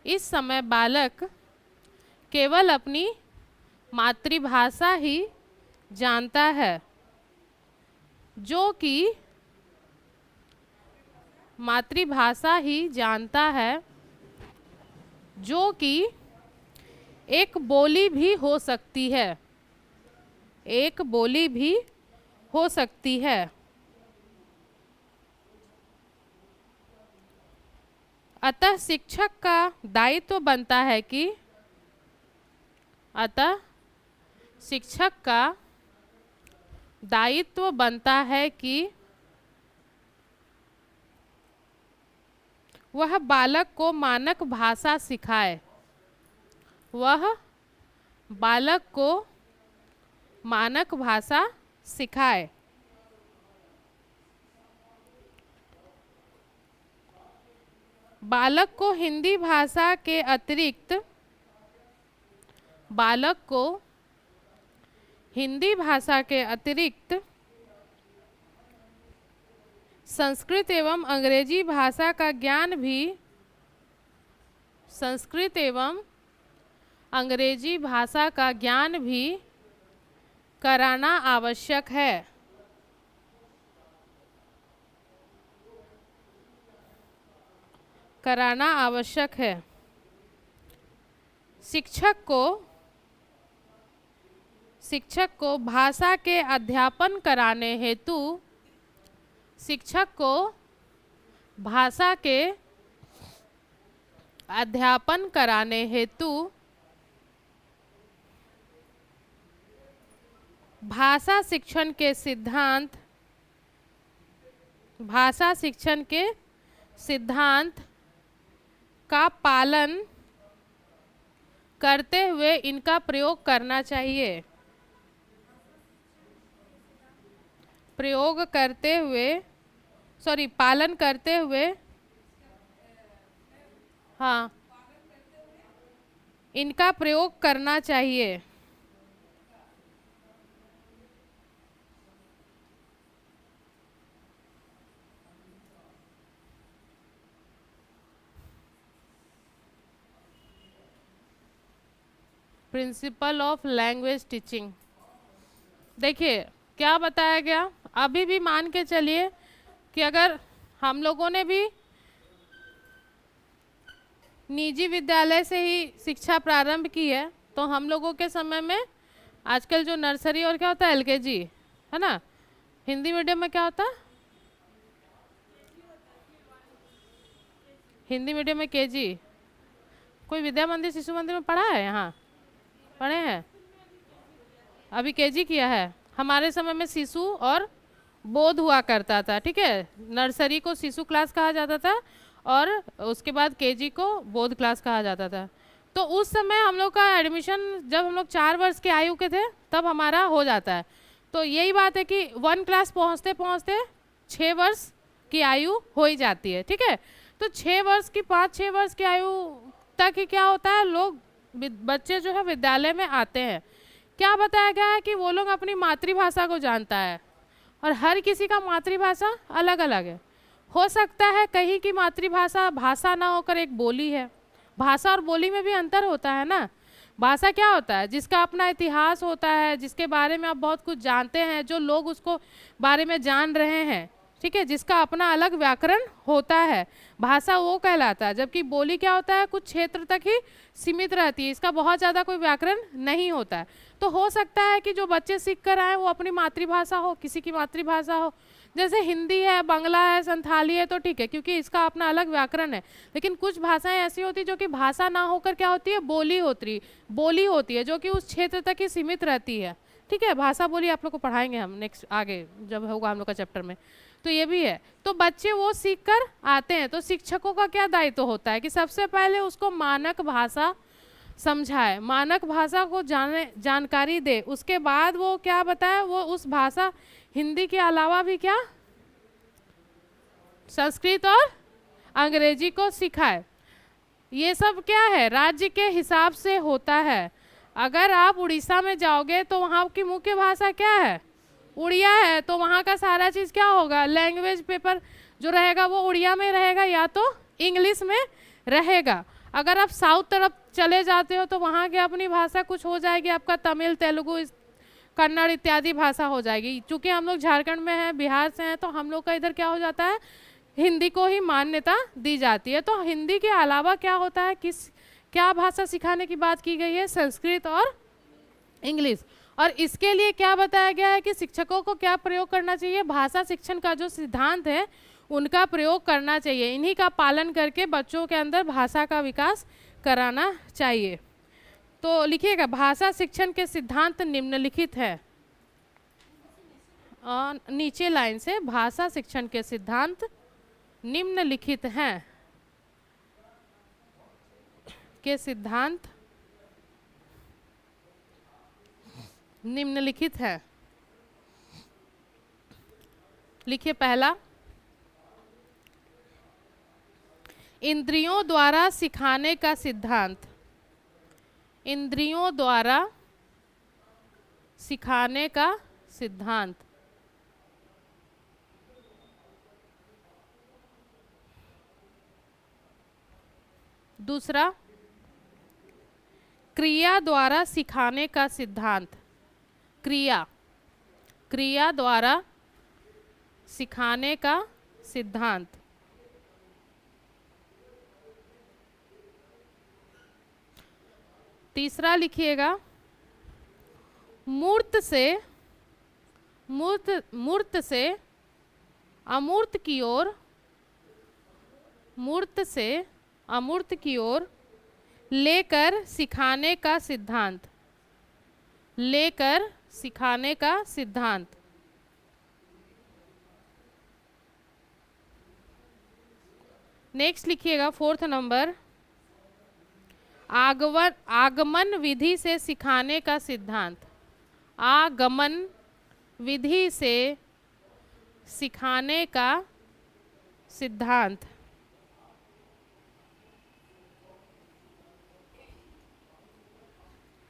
A: इस समय बालक केवल अपनी मातृभाषा ही जानता है, जो कि मातृभाषा ही जानता है, जो कि एक बोली भी हो सकती है, एक बोली भी हो सकती है। अतः शिक्षक का दायित्व बनता है कि, अतः शिक्षक का दायित्व बनता है कि वह बालक को मानक भाषा सिखाए, वह बालक को मानक भाषा सिखाए। बालक को हिंदी भाषा के अतिरिक्त, बालक को हिंदी भाषा के अतिरिक्त संस्कृत एवं अंग्रेजी भाषा का ज्ञान भी, संस्कृत एवं अंग्रेजी भाषा का ज्ञान भी कराना आवश्यक है। कराना आवश्यक है। शिक्षक को भाषा के अध्यापन कराने हेतु, शिक्षक को भाषा के अध्यापन कराने हेतु भाषा शिक्षण के सिद्धांत, भाषा शिक्षण के सिद्धांत का पालन करते हुए इनका प्रयोग करना चाहिए। प्रयोग करते हुए, सॉरी, पालन करते हुए, हाँ, इनका प्रयोग करना चाहिए। Principle of language teaching. देखिए, क्या बताया गया? अभी भी मान के चलिए कि अगर हम लोगों ने भी निजी विद्यालय से ही शिक्षा प्रारंभ की है तो हम लोगों के समय में आजकल जो नर्सरी और क्या होता है एलकेजी, है ना, हिंदी मीडियम में क्या होता है? हिंदी मीडियम में केजी। कोई विद्या मंदिर शिशु मंदिर में पढ़ा है? यहाँ पढ़े हैं? अभी केजी किया है। हमारे समय में शिशु और बोध हुआ करता था, ठीक है। नर्सरी को शिशु क्लास कहा जाता था और उसके बाद केजी को बोध क्लास कहा जाता था। तो उस समय हम लोग का एडमिशन जब हम लोग 4 वर्ष की आयु के थे तब हमारा हो जाता है। तो यही बात है कि 1 क्लास पहुँचते पहुँचते 6 वर्ष की आयु हो ही जाती है, ठीक है। तो 6 वर्ष की 5-6 वर्ष की आयु तक ही क्या होता है, लोग बच्चे जो है विद्यालय में आते हैं। क्या बताया गया है कि वो लोग अपनी मातृभाषा को जानता है और हर किसी का मातृभाषा अलग अलग है। हो सकता है कहीं की मातृभाषा भाषा ना होकर एक बोली है। भाषा और बोली में भी अंतर होता है ना। भाषा क्या होता है? जिसका अपना इतिहास होता है, जिसके बारे में आप बहुत कुछ जानते हैं, जो लोग उसको बारे में जान रहे हैं, ठीक है, जिसका अपना अलग व्याकरण होता है, भाषा वो कहलाता है। जबकि बोली क्या होता है, कुछ क्षेत्र तक ही सीमित रहती है, इसका बहुत ज़्यादा कोई व्याकरण नहीं होता है। तो हो सकता है कि जो बच्चे सीख कर आए वो अपनी मातृभाषा हो, किसी की मातृभाषा हो, जैसे हिंदी है, बांग्ला है, संथाली है, तो ठीक है क्योंकि इसका अपना अलग व्याकरण है। लेकिन कुछ भाषाएं ऐसी होती जो कि भाषा ना होकर क्या होती है, बोली होती है, जो कि उस क्षेत्र तक ही सीमित रहती है, ठीक है। भाषा बोली आप लोग को पढ़ाएंगे हम नेक्स्ट आगे जब होगा हम लोग का चैप्टर में। तो ये भी है। तो बच्चे वो सीख कर आते हैं, तो शिक्षकों का क्या दायित्व होता है कि सबसे पहले उसको मानक भाषा समझाए, मानक भाषा को जानकारी दे। उसके बाद वो क्या बताए, वो उस भाषा हिंदी के अलावा भी क्या संस्कृत और अंग्रेजी को सिखाए। ये सब क्या है, राज्य के हिसाब से होता है। अगर आप उड़ीसा में जाओगे तो वहाँ की मुख्य भाषा क्या है, उड़िया है। तो वहाँ का सारा चीज़ क्या होगा, लैंग्वेज पेपर जो रहेगा वो उड़िया में रहेगा या तो इंग्लिश में रहेगा। अगर आप साउथ तरफ चले जाते हो तो वहाँ की अपनी भाषा कुछ हो जाएगी, आपका तमिल, तेलुगु, कन्नड़ इत्यादि भाषा हो जाएगी। चूँकि हम लोग झारखंड में हैं, बिहार से हैं, तो हम लोग का इधर क्या हो जाता है, हिंदी को ही मान्यता दी जाती है। तो हिंदी के अलावा क्या होता है, क्या भाषा सिखाने की बात की गई है, संस्कृत और इंग्लिश। और इसके लिए क्या बताया गया है कि शिक्षकों को क्या प्रयोग करना चाहिए, भाषा शिक्षण का जो सिद्धांत है उनका प्रयोग करना चाहिए। इन्हीं का पालन करके बच्चों के अंदर भाषा का विकास कराना चाहिए। तो लिखिएगा, भाषा शिक्षण के सिद्धांत निम्नलिखित है। नीचे लाइन से, भाषा शिक्षण के सिद्धांत निम्नलिखित हैं, के सिद्धांत निम्नलिखित है। लिखिए पहला, इंद्रियों द्वारा सिखाने का सिद्धांत। इंद्रियों द्वारा सिखाने का सिद्धांत। दूसरा, क्रिया द्वारा सिखाने का सिद्धांत। क्रिया द्वारा सिखाने का सिद्धांत। तीसरा लिखिएगा, मूर्त से अमूर्त की ओर, मूर्त से अमूर्त की ओर लेकर सिखाने का सिद्धांत। लेकर सिखाने का सिद्धांत। नेक्स्ट लिखिएगा, 4th नंबर, आगमन विधि से सिखाने का सिद्धांत। आगमन विधि से सिखाने का सिद्धांत।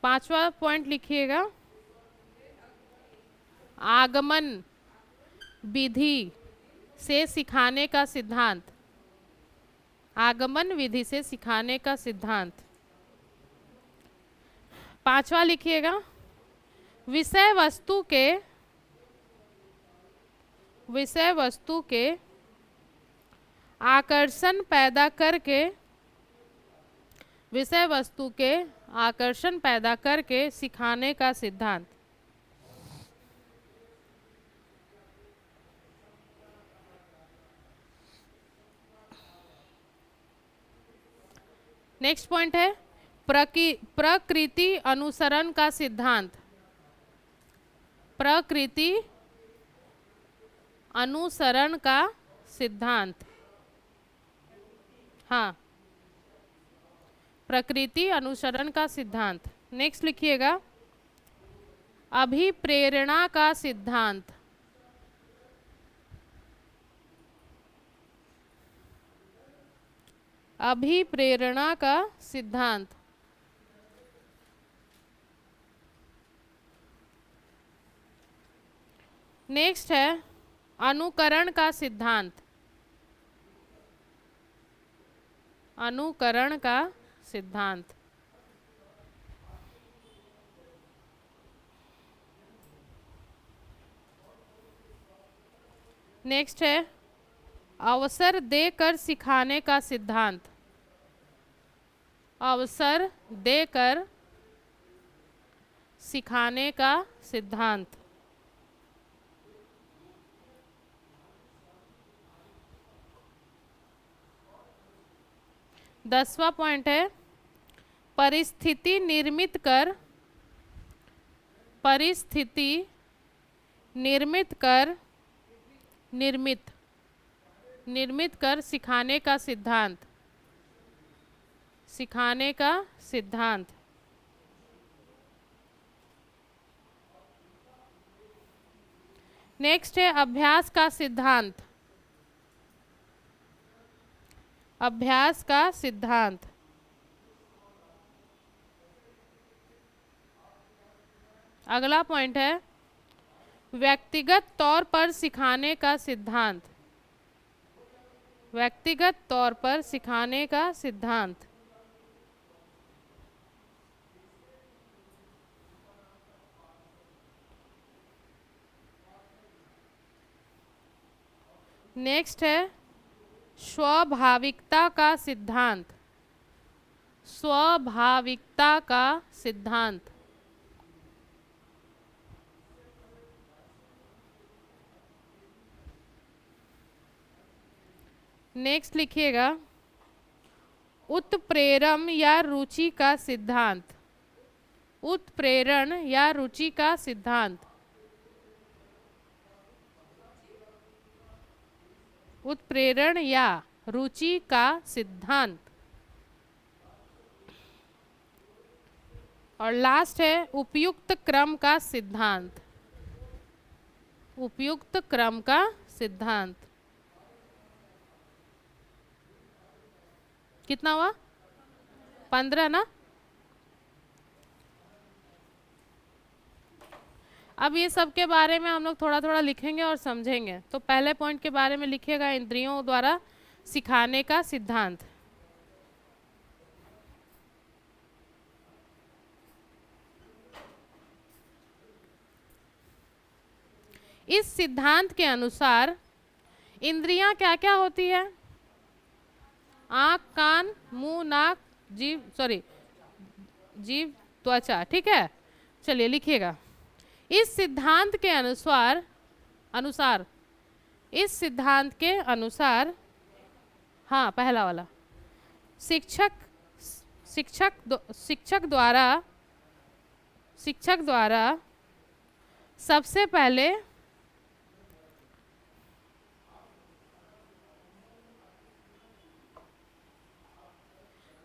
A: पांचवा पॉइंट लिखिएगा, आगमन विधि से सिखाने का सिद्धांत। आगमन विधि से सिखाने का सिद्धांत। पांचवा लिखिएगा, विषय वस्तु के विषय वस्तु के आकर्षण पैदा करके, विषय वस्तु के आकर्षण पैदा करके सिखाने का सिद्धांत। नेक्स्ट पॉइंट है प्रकृति अनुसरण का सिद्धांत। प्रकृति अनुसरण का सिद्धांत, हाँ, प्रकृति अनुसरण का सिद्धांत। नेक्स्ट लिखिएगा अभिप्रेरणा का सिद्धांत। अभिप्रेरणा का सिद्धांत। नेक्स्ट है अनुकरण का सिद्धांत। अनुकरण का सिद्धांत। नेक्स्ट है अवसर देकर सिखाने का सिद्धांत। अवसर देकर सिखाने का सिद्धांत। दसवां पॉइंट है परिस्थिति निर्मित कर, परिस्थिति निर्मित कर, निर्मित कर सिखाने का सिद्धांत। सिखाने का सिद्धांत। नेक्स्ट है अभ्यास का सिद्धांत। अभ्यास का सिद्धांत। अगला पॉइंट है व्यक्तिगत तौर पर सिखाने का सिद्धांत। व्यक्तिगत तौर पर सिखाने का सिद्धांत। नेक्स्ट है स्वाभाविकता का सिद्धांत। स्वाभाविकता का सिद्धांत। नेक्स्ट लिखिएगा उत्प्रेरण या रुचि का सिद्धांत। उत्प्रेरण या रुचि का सिद्धांत। उत्प्रेरण या रुचि का सिद्धांत। और लास्ट है उपयुक्त क्रम का सिद्धांत। उपयुक्त क्रम का सिद्धांत। कितना हुआ? 15 ना। अब ये सब के बारे में हम लोग थोड़ा थोड़ा लिखेंगे और समझेंगे। तो पहले पॉइंट के बारे में लिखिएगा इंद्रियों द्वारा सिखाने का सिद्धांत। इस सिद्धांत के अनुसार इंद्रियां क्या क्या होती है? आँख, कान, मुंह, नाक, जीभ, जीभ, त्वचा। ठीक है, चलिए लिखिएगा इस सिद्धांत के अनुसार इस सिद्धांत के अनुसार, हाँ पहला वाला, शिक्षक द्वारा सबसे पहले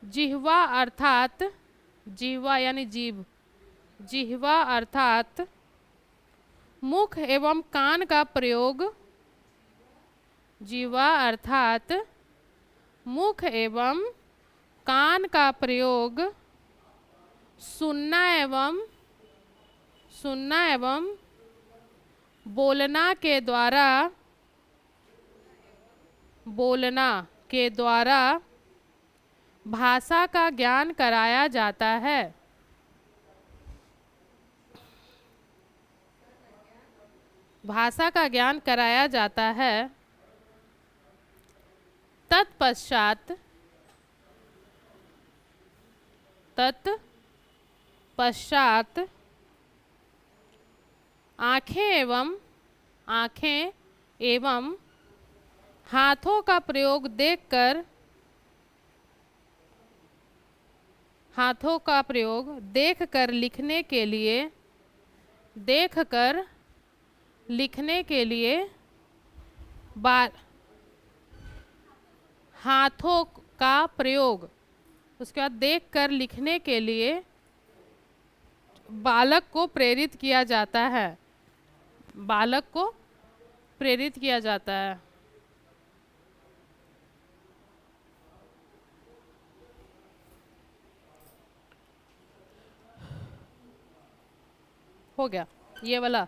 A: जिह्वा अर्थात जिह्वा यानी जीभ, जिह्वा अर्थात मुख एवं कान का प्रयोग, जिह्वा अर्थात मुख एवं कान का प्रयोग सुनना एवं बोलना के द्वारा भाषा का ज्ञान कराया जाता है। भाषा का ज्ञान कराया जाता है, तत्पश्चात आंखें एवं हाथों का प्रयोग देखकर लिखने के लिए हाथों का प्रयोग, उसके बाद देखकर लिखने के लिए बालक को प्रेरित किया जाता है। बालक को प्रेरित किया जाता है। हो गया ये वाला।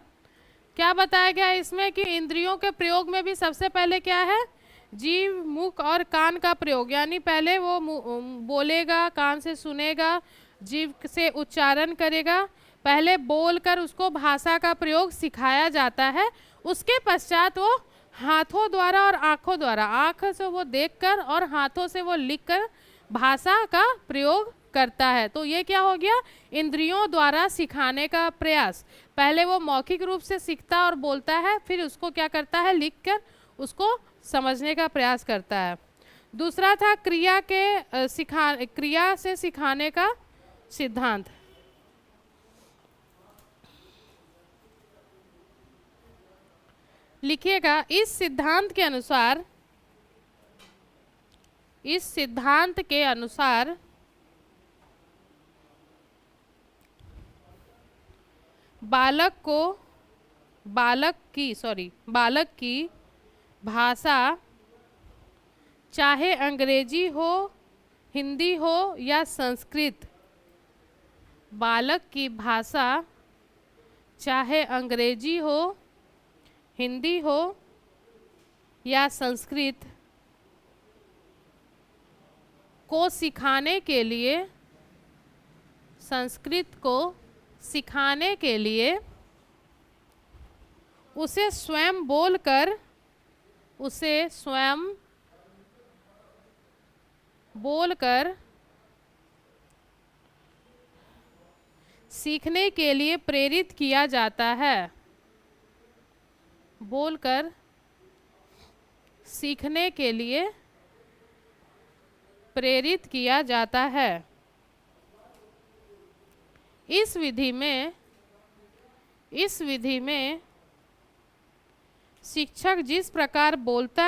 A: क्या बताया गया इसमें कि इंद्रियों के प्रयोग में भी सबसे पहले क्या है, जीभ, मुख और कान का प्रयोग। यानी पहले वो बोलेगा, कान से सुनेगा, जीभ से उच्चारण करेगा, पहले बोलकर उसको भाषा का प्रयोग सिखाया जाता है। उसके पश्चात वो हाथों द्वारा और आँखों द्वारा, आँख से वो देखकर और हाथों से वो लिखकर भाषा का प्रयोग करता है। तो ये क्या हो गया, इंद्रियों द्वारा सिखाने का प्रयास। पहले वो मौखिक रूप से सीखता और बोलता है, फिर उसको क्या करता है, लिखकर उसको समझने का प्रयास करता है। दूसरा था क्रिया से सिखाने का सिद्धांत। लिखिएगा, इस सिद्धांत के अनुसार बालक की भाषा चाहे अंग्रेजी हो, हिंदी हो या संस्कृत, बालक की भाषा चाहे अंग्रेजी हो, हिंदी हो या संस्कृत को सिखाने के लिए उसे स्वयं बोलकर सीखने के लिए प्रेरित किया जाता है। बोलकर सीखने के लिए प्रेरित किया जाता है। इस विधि में शिक्षक जिस प्रकार बोलता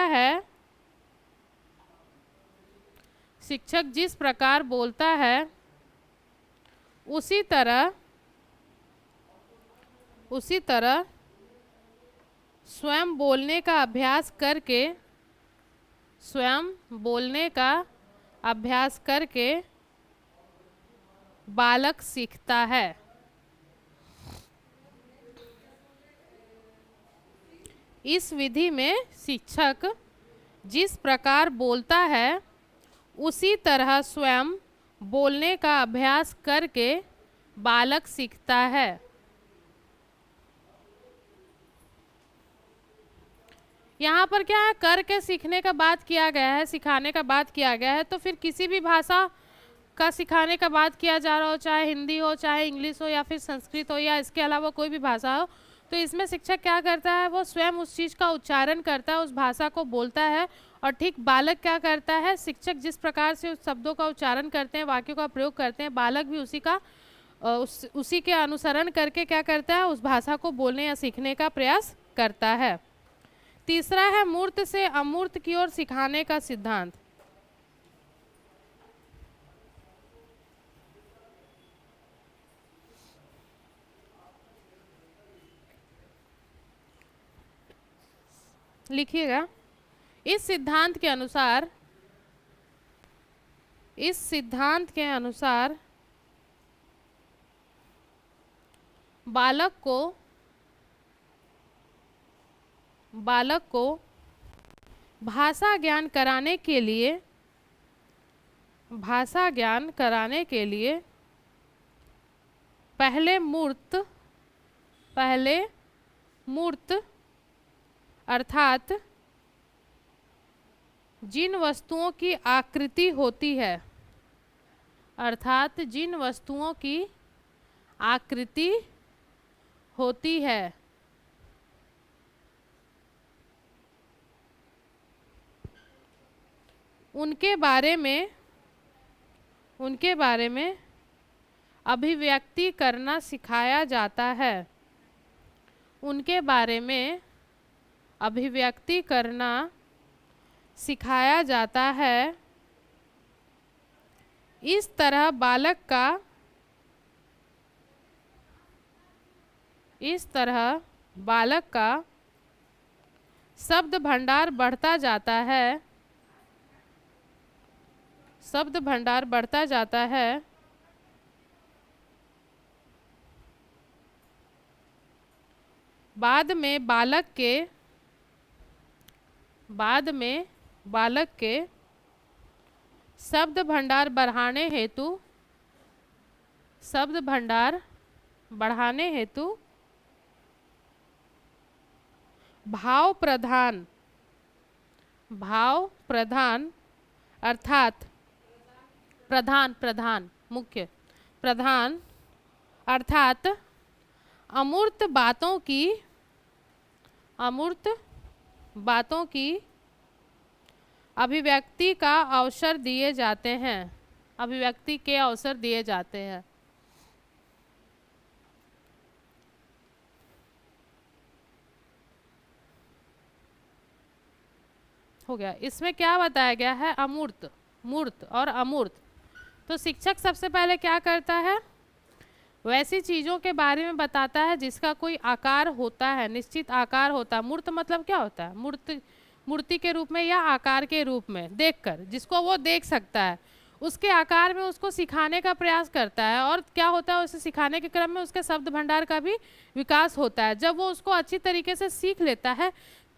A: है उसी तरह स्वयं बोलने का अभ्यास करके बालक सीखता है। इस विधि में शिक्षक जिस प्रकार बोलता है उसी तरह स्वयं बोलने का अभ्यास करके बालक सीखता है। यहाँ पर क्या है, करके सीखने का बात किया गया है, सिखाने का बात किया गया है। तो फिर किसी भी भाषा का सिखाने का बात किया जा रहा हो, चाहे हिंदी हो, चाहे इंग्लिश हो या फिर संस्कृत हो या इसके अलावा कोई भी भाषा हो, तो इसमें शिक्षक क्या करता है, वो स्वयं उस चीज़ का उच्चारण करता है, उस भाषा को बोलता है। और ठीक बालक क्या करता है, शिक्षक जिस प्रकार से उस शब्दों का उच्चारण करते हैं, वाक्यों का प्रयोग करते हैं, बालक भी उसी के अनुसरण करके क्या करता है, उस भाषा को बोलने या सीखने का प्रयास करता है। तीसरा है मूर्त से अमूर्त की ओर सिखाने का सिद्धांत। लिखिएगा, इस सिद्धांत के अनुसार बालक को भाषा ज्ञान कराने के लिए पहले मूर्त अर्थात जिन वस्तुओं की आकृति होती है, अर्थात जिन वस्तुओं की आकृति होती है उनके बारे में अभिव्यक्ति करना सिखाया जाता है। उनके बारे में अभिव्यक्ति करना सिखाया जाता है। इस तरह बालक का शब्द भंडार बढ़ता जाता है। शब्द भंडार बढ़ता जाता है। बाद में बालक के शब्द भंडार बढ़ाने हेतु भाव प्रधान अर्थात मुख्य प्रधान अर्थात अमूर्त बातों की अभिव्यक्ति के अवसर दिए जाते हैं। हो गया। इसमें क्या बताया गया है? अमूर्त, मूर्त और अमूर्त। तो शिक्षक सबसे पहले क्या करता है? वैसी चीज़ों के बारे में बताता है जिसका कोई आकार होता है, निश्चित आकार होता है। मूर्त मतलब क्या होता है? मूर्ति के रूप में या आकार के रूप में देखकर, जिसको वो देख सकता है, उसके आकार में उसको सिखाने का प्रयास करता है। और क्या होता है? उसे सिखाने के क्रम में उसके शब्द भंडार का भी विकास होता है। जब वो उसको अच्छी तरीके से सीख लेता है,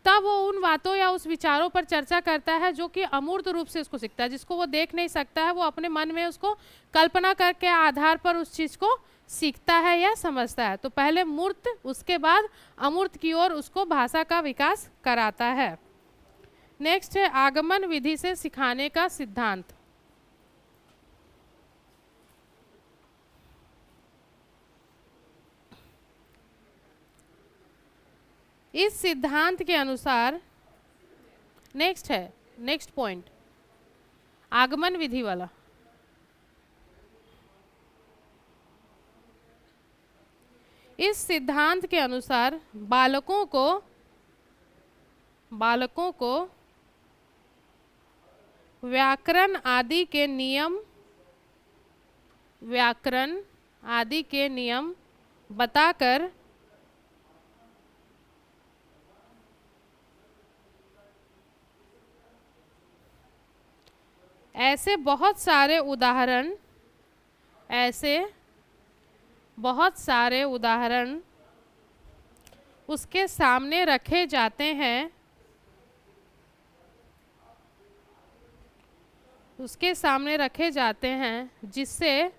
A: तब वो उन बातों या उस विचारों पर चर्चा करता है जो कि अमूर्त रूप से उसको सीखता है, जिसको वो देख नहीं सकता है। वो अपने मन में उसको कल्पना करके आधार पर उस चीज़ को सीखता है या समझता है। तो पहले मूर्त, उसके बाद अमूर्त की ओर उसको भाषा का विकास कराता है। नेक्स्ट है आगमन विधि से सिखाने का सिद्धांत। इस सिद्धांत के अनुसार नेक्स्ट पॉइंट आगमन विधि वाला। इस सिद्धांत के अनुसार बालकों को व्याकरण आदि के नियम बताकर ऐसे बहुत सारे उदाहरण उसके सामने रखे जाते हैं जिससे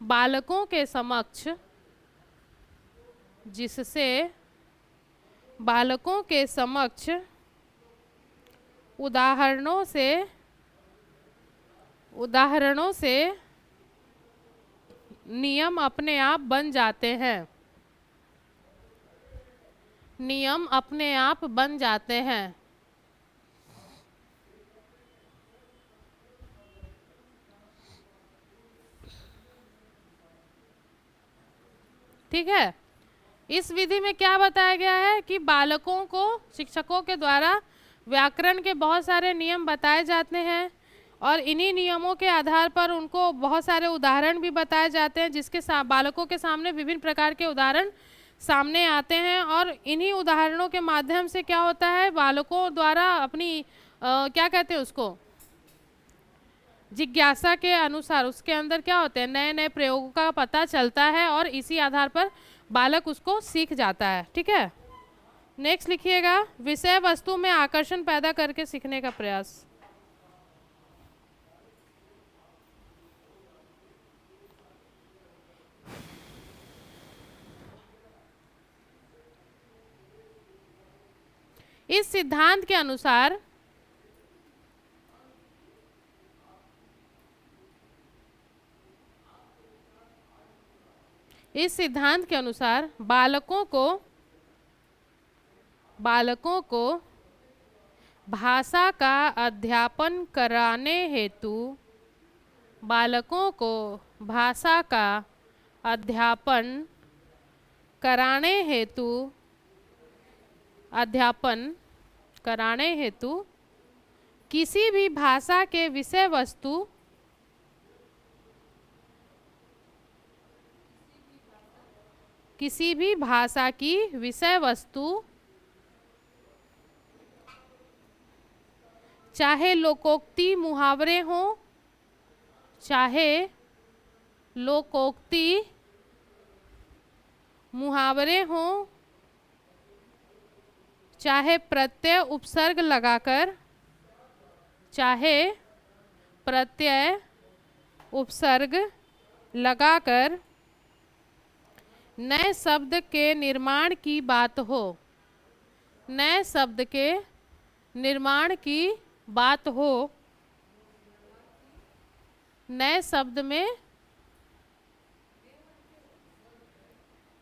A: बालकों के समक्ष उदाहरणों से नियम अपने आप बन जाते हैं। ठीक है। इस विधि में क्या बताया गया है कि बालकों को शिक्षकों के द्वारा व्याकरण के बहुत सारे नियम बताए जाते हैं और इन्हीं नियमों के आधार पर उनको बहुत सारे उदाहरण भी बताए जाते हैं, जिसके बालकों के सामने विभिन्न प्रकार के उदाहरण सामने आते हैं। और इन्हीं उदाहरणों के माध्यम से क्या होता है? बालकों द्वारा अपनी क्या कहते हैं उसको, जिज्ञासा के अनुसार उसके अंदर क्या होते हैं? नए नए प्रयोगों का पता चलता है और इसी आधार पर बालक उसको सीख जाता है। ठीक है। नेक्स्ट लिखिएगा, विषय वस्तु में आकर्षण पैदा करके सीखने का प्रयास। इस सिद्धांत के अनुसार बालकों को भाषा का अध्यापन कराने हेतु किसी भी भाषा के विषय वस्तु चाहे लोकोक्ति मुहावरे हों, चाहे प्रत्यय उपसर्ग लगाकर नए शब्द के निर्माण की बात हो, नए शब्द में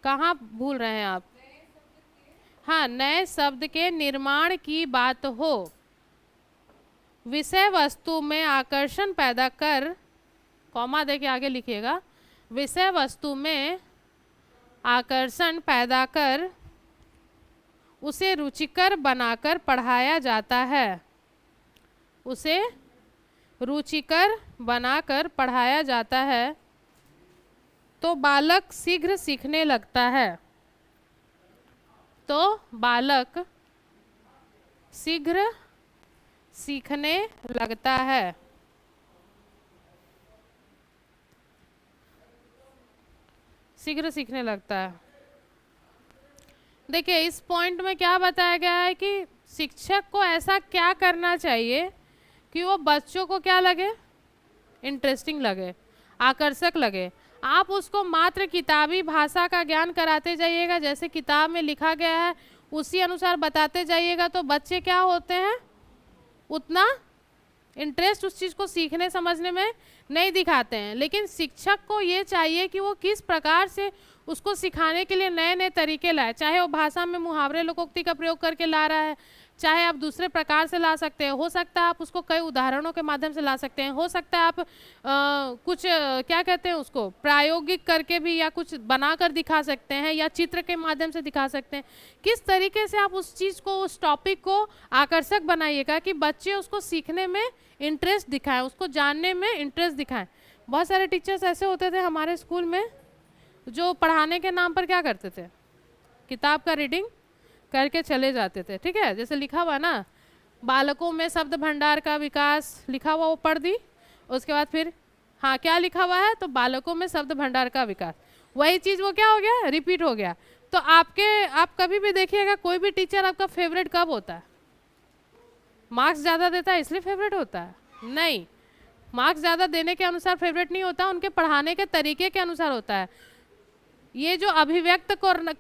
A: कहाँ भूल रहे हैं आप? हाँ, नए शब्द के निर्माण की बात हो, विषय वस्तु में आकर्षण पैदा कर, कॉमा दे के आगे लिखिएगा, विषय वस्तु में आकर्षण पैदा कर उसे रुचिकर बनाकर पढ़ाया जाता है, तो बालक शीघ्र सीखने लगता है। देखिए, इस पॉइंट में क्या बताया गया है कि शिक्षक को ऐसा क्या करना चाहिए कि वो बच्चों को क्या लगे, इंटरेस्टिंग लगे, आकर्षक लगे। आप उसको मात्र किताबी भाषा का ज्ञान कराते जाइएगा, जैसे किताब में लिखा गया है उसी अनुसार बताते जाइएगा, तो बच्चे क्या होते हैं, उतना इंटरेस्ट उस चीज़ को सीखने समझने में नहीं दिखाते हैं। लेकिन शिक्षक को ये चाहिए कि वो किस प्रकार से उसको सिखाने के लिए नए नए तरीके लाए, चाहे वो भाषा में मुहावरे लोकोक्ति का प्रयोग करके ला रहा है, चाहे आप दूसरे प्रकार से ला सकते हैं, हो सकता है आप उसको कई उदाहरणों के माध्यम से ला सकते हैं, हो सकता है आप कुछ क्या कहते हैं उसको प्रायोगिक करके भी या कुछ बनाकर दिखा सकते हैं, या चित्र के माध्यम से दिखा सकते हैं। किस तरीके से आप उस चीज़ को, उस टॉपिक को आकर्षक बनाइएगा कि बच्चे उसको सीखने में इंटरेस्ट दिखाएं, उसको जानने में इंटरेस्ट दिखाएं। बहुत सारे टीचर्स ऐसे होते थे हमारे स्कूल में जो पढ़ाने के नाम पर क्या करते थे, किताब का रीडिंग करके चले जाते थे। ठीक है, जैसे लिखा हुआ ना, बालकों में शब्द भंडार का विकास लिखा हुआ, वो पढ़ दी, उसके बाद फिर हाँ क्या लिखा हुआ है, तो बालकों में शब्द भंडार का विकास, वही चीज़ वो क्या हो गया, रिपीट हो गया। तो आप कभी भी देखिएगा, कोई भी टीचर आपका फेवरेट कब होता है? मार्क्स ज़्यादा देता है इसलिए फेवरेट होता है? नहीं, मार्क्स ज़्यादा देने के अनुसार फेवरेट नहीं होता, उनके पढ़ाने के तरीके के अनुसार होता है। ये जो अभिव्यक्त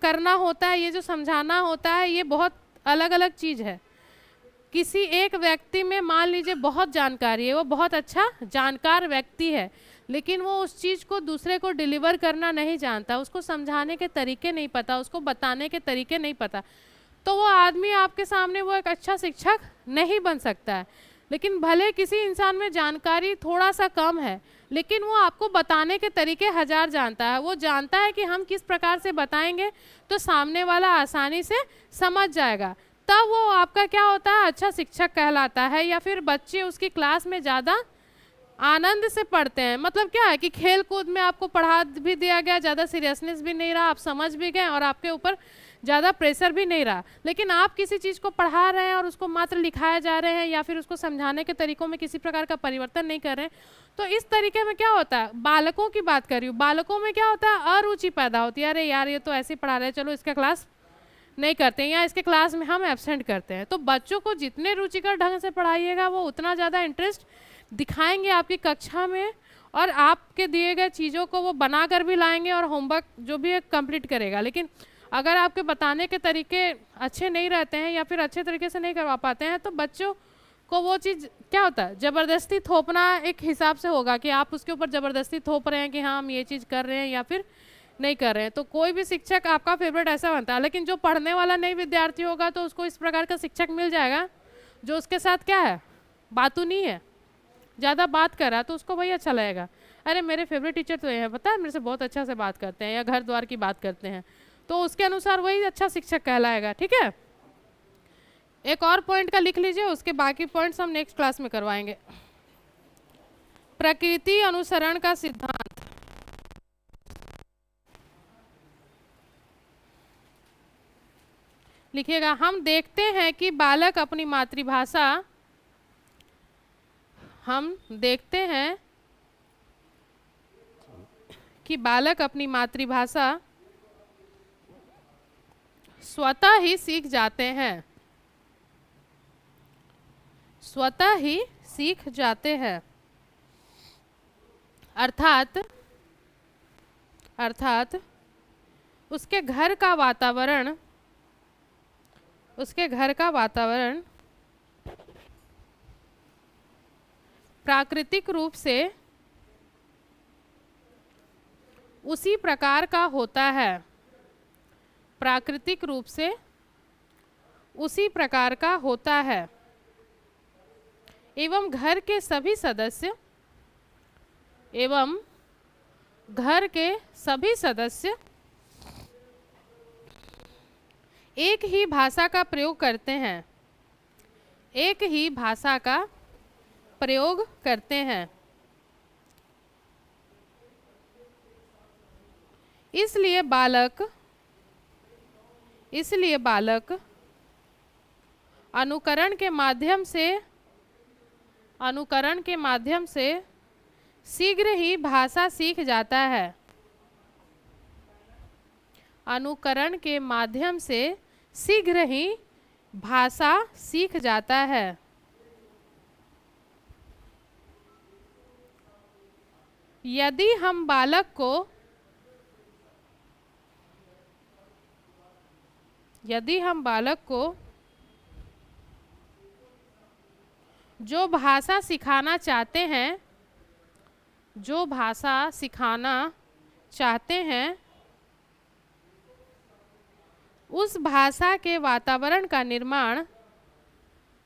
A: करना होता है, ये जो समझाना होता है, ये बहुत अलग अलग चीज़ है। किसी एक व्यक्ति में मान लीजिए बहुत जानकारी है, वो बहुत अच्छा जानकार व्यक्ति है, लेकिन वो उस चीज़ को दूसरे को डिलीवर करना नहीं जानता, उसको समझाने के तरीके नहीं पता, उसको बताने के तरीके नहीं पता, तो वो आदमी आपके सामने वो एक अच्छा शिक्षक नहीं बन सकता है। लेकिन भले किसी इंसान में जानकारी थोड़ा सा कम है, लेकिन वो आपको बताने के तरीके हजार जानता है। वो जानता है कि हम किस प्रकार से बताएंगे तो सामने वाला आसानी से समझ जाएगा, तब वो आपका क्या होता है, अच्छा शिक्षक कहलाता है। या फिर बच्चे उसकी क्लास में ज़्यादा आनंद से पढ़ते हैं। मतलब क्या है कि खेल कूद में आपको पढ़ा भी दिया गया, ज़्यादा सीरियसनेस भी नहीं रहा, आप समझ भी गए और आपके ऊपर ज़्यादा प्रेशर भी नहीं रहा। लेकिन आप किसी चीज़ को पढ़ा रहे हैं और उसको मात्र लिखाया जा रहे हैं, या फिर उसको समझाने के तरीकों में किसी प्रकार का परिवर्तन नहीं कर रहे हैं, तो इस तरीके में क्या होता है, बालकों की बात कर रही हूँ, बालकों में क्या होता है, अरुचि पैदा होती है। अरे यार ये तो ऐसे पढ़ा रहे हैं, चलो इसका क्लास नहीं करते हैं, या इसके क्लास में हम एब्सेंट करते हैं। तो बच्चों को जितने रुचिकर ढंग से पढ़ाइएगा, वो उतना ज़्यादा इंटरेस्ट दिखाएंगे आपकी कक्षा में, और आपके दिए गए चीज़ों को वो बना कर भी लाएंगे और होमवर्क जो भी है कंप्लीट करेगा। लेकिन अगर आपके बताने के तरीके अच्छे नहीं रहते हैं या फिर अच्छे तरीके से नहीं करवा पाते हैं तो बच्चों को वो चीज़ क्या होता है, ज़बरदस्ती थोपना एक हिसाब से होगा कि आप उसके ऊपर ज़बरदस्ती थोप रहे हैं कि हाँ हम ये चीज़ कर रहे हैं या फिर नहीं कर रहे हैं। तो कोई भी शिक्षक आपका फेवरेट ऐसा बनता है, लेकिन जो पढ़ने वाला नहीं विद्यार्थी होगा तो उसको इस प्रकार का शिक्षक मिल जाएगा जो उसके साथ क्या है, बातू नहीं है, ज़्यादा बात कर रहा, तो उसको वही अच्छा लगेगा। अरे मेरे फेवरेट टीचर तो ये हैं, पता है मेरे से बहुत अच्छा से बात करते हैं या घर द्वार की बात करते हैं, तो उसके अनुसार वही अच्छा शिक्षक कहलाएगा। ठीक है, एक और पॉइंट का लिख लीजिए, उसके बाकी पॉइंट्स हम नेक्स्ट क्लास में करवाएंगे। प्रकृति अनुसरण का सिद्धांत। लिखिएगा, हम देखते हैं कि बालक अपनी मातृभाषा, हम देखते हैं कि बालक अपनी मातृभाषा स्वतः ही सीख जाते हैं, स्वतः ही सीख जाते हैं। अर्थात उसके घर का वातावरण, उसके घर का वातावरण प्राकृतिक रूप से उसी प्रकार का होता है, प्राकृतिक रूप से उसी प्रकार का होता है एवं घर के सभी सदस्य, एवं घर के सभी सदस्य एक ही भाषा का प्रयोग करते हैं, एक ही भाषा का प्रयोग करते हैं। इसलिए बालक अनुकरण के माध्यम से शीघ्र ही भाषा सीख जाता है, अनुकरण के माध्यम से शीघ्र ही भाषा सीख जाता है। यदि हम बालक को जो भाषा सिखाना चाहते हैं, जो भाषा सिखाना चाहते हैं, उस भाषा के वातावरण का निर्माण,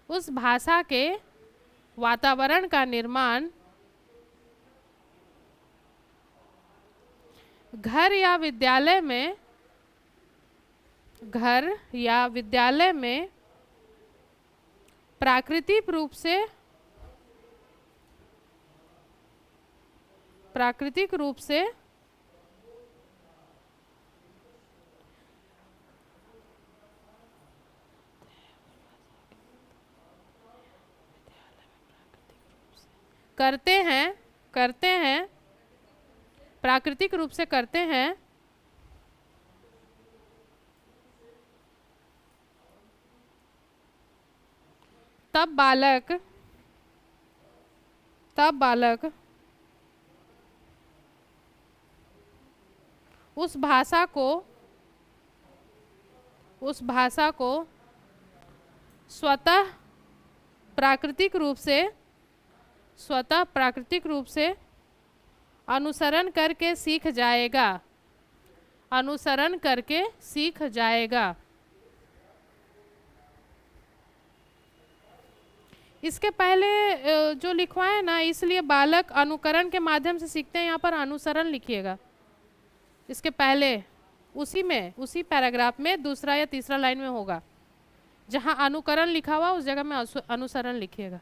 A: उस भाषा के वातावरण का निर्माण घर या विद्यालय में प्राकृतिक रूप से करते हैं, प्राकृतिक रूप से करते हैं। तब बालक उस भाषा को स्वतः प्राकृतिक रूप से अनुसरण करके सीख जाएगा, अनुसरण करके सीख जाएगा। इसके पहले जो लिखवाए ना, इसलिए बालक अनुकरण के माध्यम से सीखते हैं, यहाँ पर अनुसरण लिखिएगा। इसके पहले उसी पैराग्राफ में दूसरा या तीसरा लाइन में होगा, जहाँ अनुकरण लिखा हुआ उस जगह में अनुसरण लिखिएगा।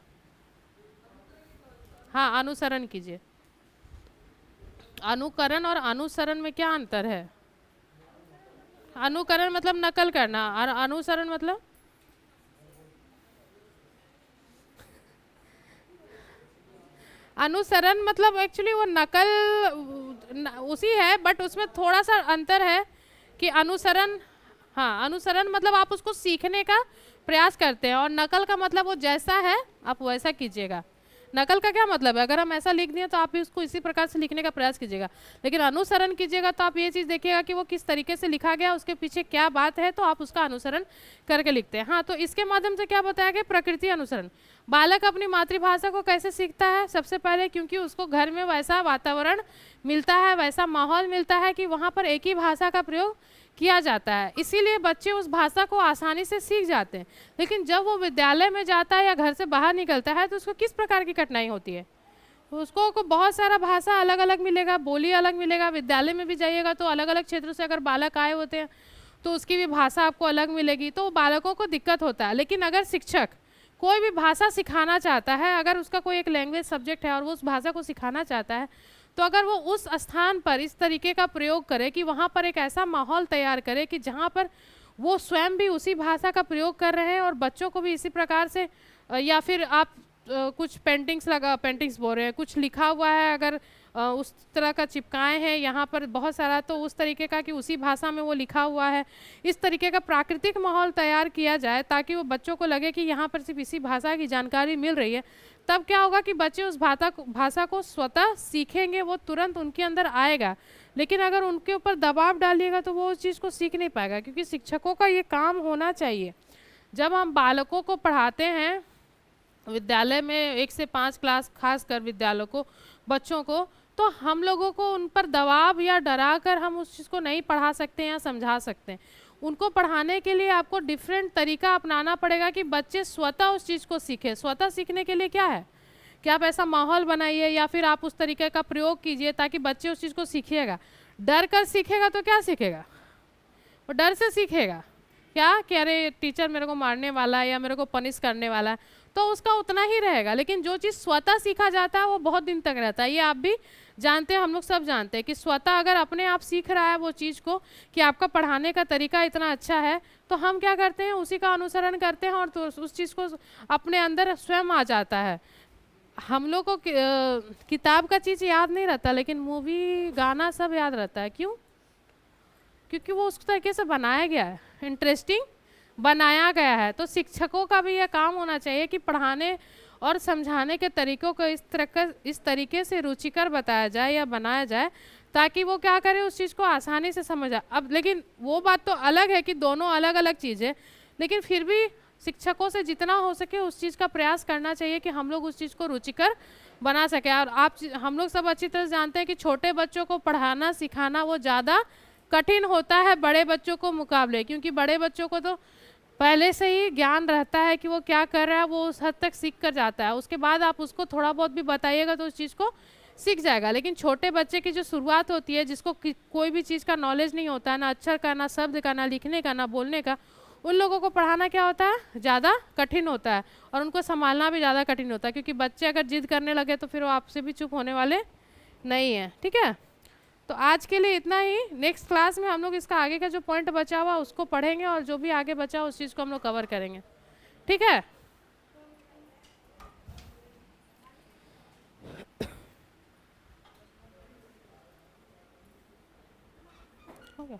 A: हाँ, अनुसरण कीजिए। अनुकरण और अनुसरण में क्या अंतर है? अनुकरण मतलब नकल करना और अनुसरण मतलब अनुसरण मतलब एक्चुअली वो नकल उसी है, बट उसमें थोड़ा सा अंतर है कि अनुसरण, हाँ अनुसरण मतलब आप उसको सीखने का प्रयास करते हैं और नकल का मतलब वो जैसा है आप वैसा कीजिएगा। नकल का क्या मतलब है, अगर हम ऐसा लिख दिए तो आप भी उसको इसी प्रकार से लिखने का प्रयास कीजिएगा, लेकिन अनुसरण कीजिएगा तो आप ये चीज़ देखिएगा कि वो किस तरीके से लिखा गया, उसके पीछे क्या बात है, तो आप उसका अनुसरण करके लिखते हैं। हाँ, तो इसके माध्यम से क्या बताया गया, प्रकृति अनुसरण। बालक अपनी मातृभाषा को कैसे सीखता है, सबसे पहले क्योंकि उसको घर में वैसा वातावरण मिलता है, वैसा माहौल मिलता है कि वहाँ पर एक ही भाषा का प्रयोग किया जाता है, इसीलिए बच्चे उस भाषा को आसानी से सीख जाते हैं। लेकिन जब वो विद्यालय में जाता है या घर से बाहर निकलता है तो उसको किस प्रकार की कठिनाई होती है, उसको को बहुत सारा भाषा अलग अलग मिलेगा, बोली अलग मिलेगा। विद्यालय में भी जाइएगा तो अलग अलग क्षेत्रों से अगर बालक आए होते हैं तो उसकी भी भाषा आपको अलग मिलेगी, तो बालकों को दिक्कत होता है। लेकिन अगर शिक्षक कोई भी भाषा सिखाना चाहता है, अगर उसका कोई एक लैंग्वेज सब्जेक्ट है और वो उस भाषा को सिखाना चाहता है, तो अगर वो उस स्थान पर इस तरीके का प्रयोग करे कि वहाँ पर एक ऐसा माहौल तैयार करे कि जहाँ पर वो स्वयं भी उसी भाषा का प्रयोग कर रहे हैं और बच्चों को भी इसी प्रकार से या फिर आप कुछ पेंटिंग्स बोल रहे हैं, कुछ लिखा हुआ है, अगर उस तरह का चिपकाए हैं यहाँ पर बहुत सारा, तो उस तरीके का कि उसी भाषा में वो लिखा हुआ है, इस तरीके का प्राकृतिक माहौल तैयार किया जाए ताकि वो बच्चों को लगे कि यहाँ पर सिर्फ इसी भाषा की जानकारी मिल रही है। तब क्या होगा कि बच्चे उस भाषा को स्वतः सीखेंगे, वो तुरंत उनके अंदर आएगा। लेकिन अगर उनके ऊपर दबाव डालिएगा तो वो उस चीज़ को सीख नहीं पाएगा, क्योंकि शिक्षकों का ये काम होना चाहिए। जब हम बालकों को पढ़ाते हैं विद्यालय में 1 से 5 क्लास, खास कर विद्यालयों को, बच्चों को, तो हम लोगों को उन पर दबाव या डरा कर हम उस चीज़ को नहीं पढ़ा सकते या समझा सकते हैं। उनको पढ़ाने के लिए आपको डिफरेंट तरीका अपनाना पड़ेगा कि बच्चे स्वतः उस चीज़ को सीखें। स्वतः सीखने के लिए क्या है कि आप ऐसा माहौल बनाइए या फिर आप उस तरीके का प्रयोग कीजिए ताकि बच्चे उस चीज़ को सीखिएगा। डर कर सीखेगा तो क्या सीखेगा, वो डर से सीखेगा क्या कि अरे टीचर मेरे को मारने वाला है या मेरे को पनिश करने वाला है, तो उसका उतना ही रहेगा। लेकिन जो चीज़ स्वतः सीखा जाता है वो बहुत दिन तक रहता है। ये आप भी जानते हैं, हम लोग सब जानते हैं कि स्वतः अगर अपने आप सीख रहा है वो चीज़ को कि आपका पढ़ाने का तरीका इतना अच्छा है, तो हम क्या करते हैं, उसी का अनुसरण करते हैं और तो उस चीज़ को अपने अंदर स्वयं आ जाता है। हम लोग को किताब का चीज़ याद नहीं रहता, लेकिन मूवी, गाना सब याद रहता है। क्यों? क्योंकि वो उस तरीके से बनाया गया है, इंटरेस्टिंग बनाया गया है। तो शिक्षकों का भी यह काम होना चाहिए कि पढ़ाने और समझाने के तरीकों को इस तरीके से रुचिकर बताया जाए या बनाया जाए ताकि वो क्या करे, उस चीज़ को आसानी से समझ आए। अब लेकिन वो बात तो अलग है कि दोनों अलग अलग चीज़ें, लेकिन फिर भी शिक्षकों से जितना हो सके उस चीज़ का प्रयास करना चाहिए कि हम लोग उस चीज़ को रुचिकर बना सकें। और हम लोग सब अच्छी तरह से जानते हैं कि छोटे बच्चों को पढ़ाना सिखाना वो ज़्यादा कठिन होता है बड़े बच्चों को मुकाबले, क्योंकि बड़े बच्चों को तो पहले से ही ज्ञान रहता है कि वो क्या कर रहा है, वो उस हद तक सीख कर जाता है। उसके बाद आप उसको थोड़ा बहुत भी बताइएगा तो उस चीज़ को सीख जाएगा। लेकिन छोटे बच्चे की जो शुरुआत होती है, जिसको कोई भी चीज़ का नॉलेज नहीं होता है, ना अक्षर का, ना शब्द का, ना लिखने का, ना बोलने का, उन लोगों को पढ़ाना क्या होता है, ज़्यादा कठिन होता है और उनको संभालना भी ज़्यादा कठिन होता है। क्योंकि बच्चे अगर जिद करने लगे तो फिर वो आपसे भी चुप होने वाले नहीं हैं। ठीक है, तो आज के लिए इतना ही। नेक्स्ट क्लास में हम लोग इसका आगे का जो पॉइंट बचा हुआ उसको पढ़ेंगे और जो भी आगे बचा उस चीज़ को हम लोग कवर करेंगे। ठीक है, हो गया।